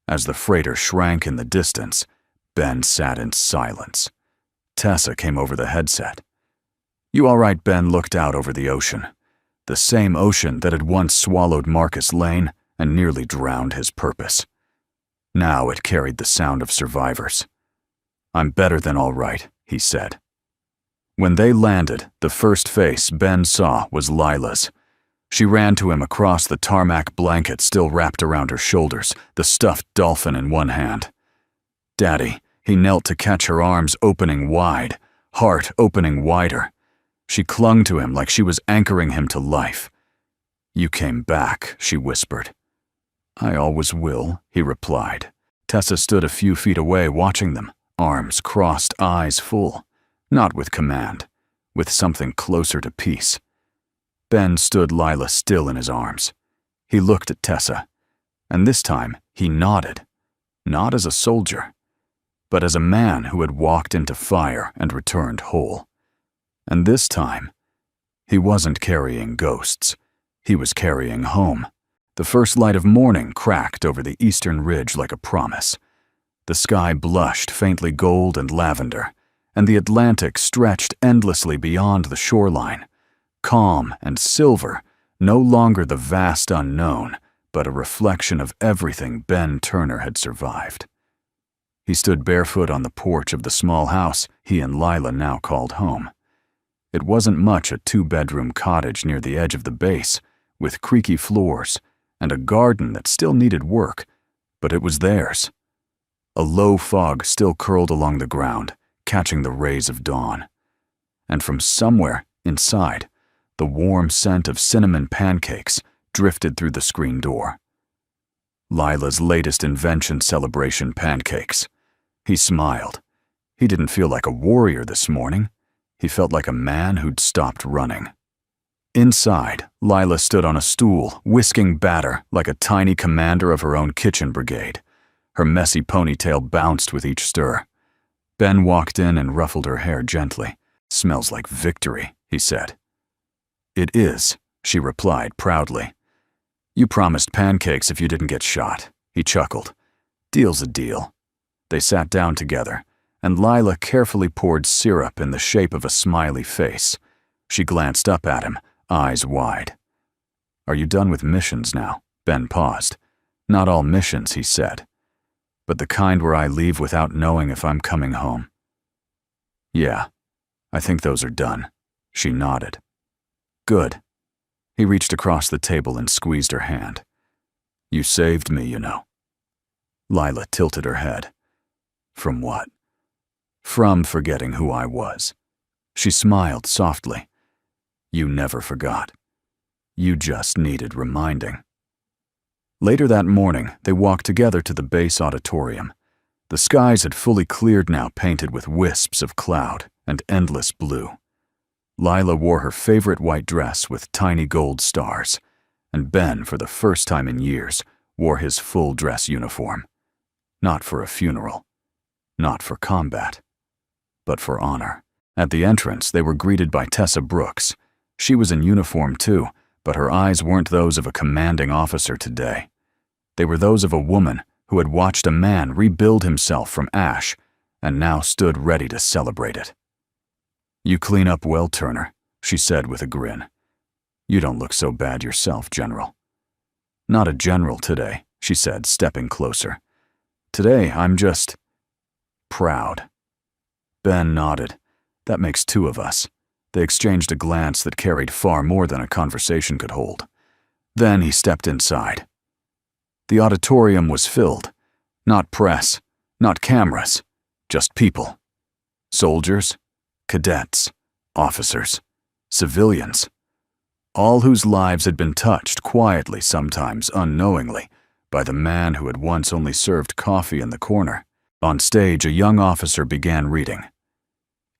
As the freighter shrank in the distance, Ben sat in silence. Tessa came over the headset. "You all right?" Ben looked out over the ocean. The same ocean that had once swallowed Marcus Lane and nearly drowned his purpose. Now it carried the sound of survivors. "I'm better than all right," he said. When they landed, the first face Ben saw was Lila's. She ran to him across the tarmac blanket still wrapped around her shoulders, the stuffed dolphin in one hand. "Daddy," he knelt to catch her arms opening wide, heart opening wider. She clung to him like she was anchoring him to life. "You came back," she whispered. "I always will," he replied. Tessa stood a few feet away watching them, arms crossed, eyes full, not with command, with something closer to peace. Ben stood Lila still in his arms. He looked at Tessa, and this time he nodded, not as a soldier, but as a man who had walked into fire and returned whole. And this time, he wasn't carrying ghosts. He was carrying home. The first light of morning cracked over the eastern ridge like a promise. The sky blushed faintly gold and lavender, and the Atlantic stretched endlessly beyond the shoreline, calm and silver, no longer the vast unknown, but a reflection of everything Ben Turner had survived. He stood barefoot on the porch of the small house he and Lila now called home. It wasn't much a two-bedroom cottage near the edge of the base, with creaky floors and a garden that still needed work, but it was theirs. A low fog still curled along the ground, catching the rays of dawn. And from somewhere inside, the warm scent of cinnamon pancakes drifted through the screen door. Lila's latest invention celebration pancakes. He smiled. He didn't feel like a warrior this morning. He felt like a man who'd stopped running. Inside, Lila stood on a stool, whisking batter like a tiny commander of her own kitchen brigade. Her messy ponytail bounced with each stir. Ben walked in and ruffled her hair gently. "Smells like victory," he said. "It is," she replied proudly. "You promised pancakes if you didn't get shot," he chuckled. "Deal's a deal." They sat down together, and Lila carefully poured syrup in the shape of a smiley face. She glanced up at him, eyes wide. "Are you done with missions now?" Ben paused. "Not all missions," he said, "but the kind where I leave without knowing if I'm coming home." "Yeah, I think those are done." She nodded. "Good." He reached across the table and squeezed her hand. "You saved me, you know." Lila tilted her head. "From what?" "From forgetting who I was." She smiled softly. "You never forgot. You just needed reminding." Later that morning, they walked together to the base auditorium. The skies had fully cleared now, painted with wisps of cloud and endless blue. Lila wore her favorite white dress with tiny gold stars, and Ben, for the first time in years, wore his full dress uniform. Not for a funeral, not for combat, but for honor. At the entrance, they were greeted by Tessa Brooks. She was in uniform too, but her eyes weren't those of a commanding officer today. They were those of a woman who had watched a man rebuild himself from ash and now stood ready to celebrate it. "You clean up well, Turner," she said with a grin. "You don't look so bad yourself, General." "Not a general today," she said, stepping closer. "Today, I'm just proud." Ben nodded. "That makes two of us." They exchanged a glance that carried far more than a conversation could hold. Then he stepped inside. The auditorium was filled. Not press, not cameras, just people. Soldiers, cadets, officers, civilians. All whose lives had been touched quietly, sometimes unknowingly, by the man who had once only served coffee in the corner. On stage, a young officer began reading.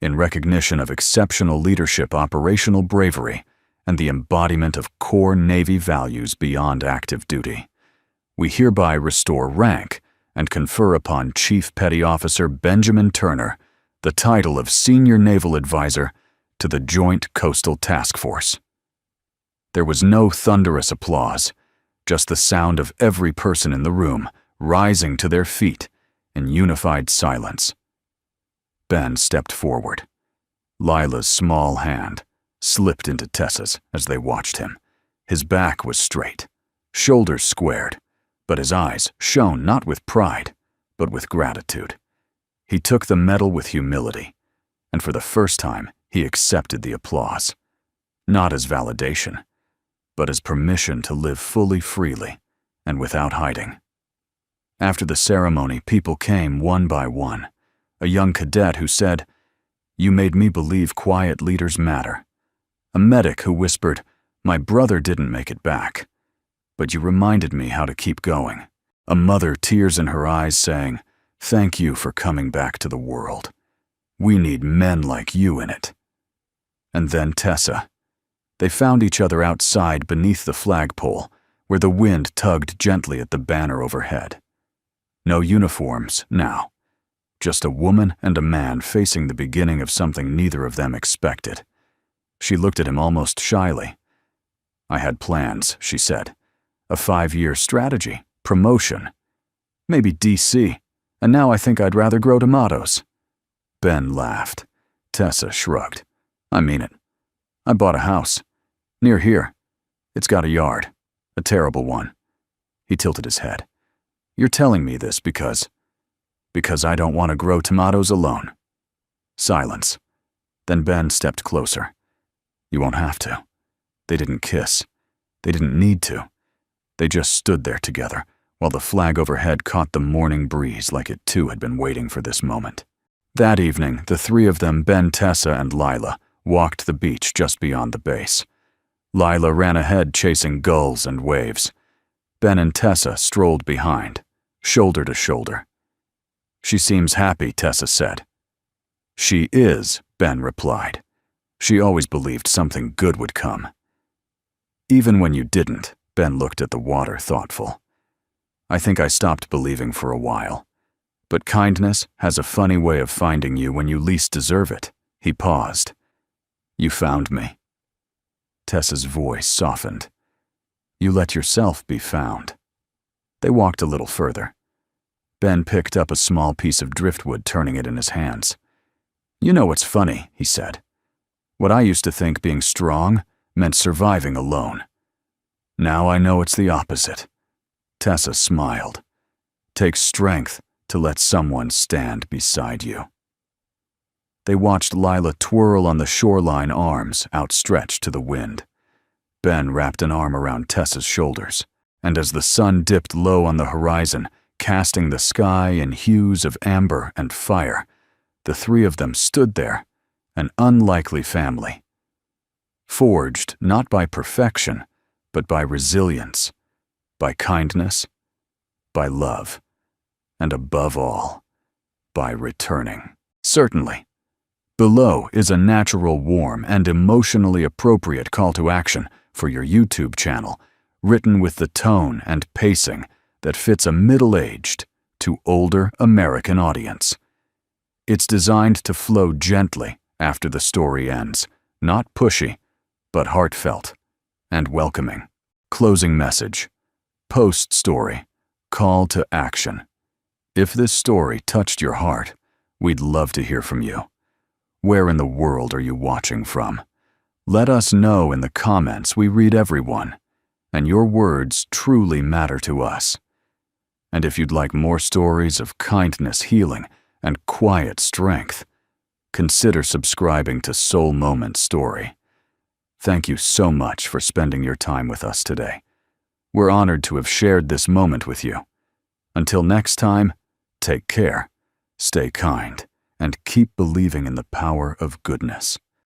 "In recognition of exceptional leadership, operational bravery, and the embodiment of core Navy values beyond active duty, we hereby restore rank and confer upon Chief Petty Officer Benjamin Turner the title of Senior Naval Advisor to the Joint Coastal Task Force." There was no thunderous applause, just the sound of every person in the room rising to their feet in unified silence. Ben stepped forward. Lila's small hand slipped into Tessa's as they watched him. His back was straight, shoulders squared, but his eyes shone not with pride, but with gratitude. He took the medal with humility, and for the first time he accepted the applause, not as validation, but as permission to live fully freely and without hiding. After the ceremony, people came one by one. A young cadet who said, "You made me believe quiet leaders matter." A medic who whispered, My brother didn't make it back, but you reminded me how to keep going. A mother, tears in her eyes, saying, "Thank you for coming back to the world. We need men like you in it." And then Tessa. They found each other outside beneath the flagpole, where the wind tugged gently at the banner overhead. No uniforms now. Just a woman and a man facing the beginning of something neither of them expected. She looked at him almost shyly. "I had plans," she said. "A 5-year strategy, promotion. Maybe DC, and now I think I'd rather grow tomatoes." Ben laughed. Tessa shrugged. "I mean it. I bought a house. Near here. It's got a yard. A terrible one." He tilted his head. "You're telling me this because I don't want to grow tomatoes alone." Silence. Then Ben stepped closer. "You won't have to." They didn't kiss. They didn't need to. They just stood there together, while the flag overhead caught the morning breeze like it too had been waiting for this moment. That evening, the three of them, Ben, Tessa, and Lila, walked the beach just beyond the base. Lila ran ahead chasing gulls and waves. Ben and Tessa strolled behind, shoulder to shoulder. "She seems happy," Tessa said. "She is," Ben replied. "She always believed something good would come." "Even when you didn't," Ben looked at the water, thoughtful. "I think I stopped believing for a while. But kindness has a funny way of finding you when you least deserve it." He paused. "You found me." Tessa's voice softened. "You let yourself be found." They walked a little further. Ben picked up a small piece of driftwood, turning it in his hands. "You know what's funny," he said. "What I used to think being strong meant surviving alone. Now I know it's the opposite." Tessa smiled. "Takes strength to let someone stand beside you." They watched Lila twirl on the shoreline, arms outstretched to the wind. Ben wrapped an arm around Tessa's shoulders, and as the sun dipped low on the horizon, casting the sky in hues of amber and fire, the three of them stood there, an unlikely family. Forged not by perfection, but by resilience, by kindness, by love, and above all, by returning. Certainly. Below is a natural, warm, and emotionally appropriate call to action for your YouTube channel, written with the tone and pacing that fits a middle-aged to older American audience. It's designed to flow gently after the story ends, not pushy, but heartfelt and welcoming. Closing message. Post story. Call to action. If this story touched your heart, we'd love to hear from you. Where in the world are you watching from? Let us know in the comments. We read everyone, and your words truly matter to us. And if you'd like more stories of kindness, healing, and quiet strength, consider subscribing to Soul Moment Story. Thank you so much for spending your time with us today. We're honored to have shared this moment with you. Until next time, take care, stay kind, and keep believing in the power of goodness.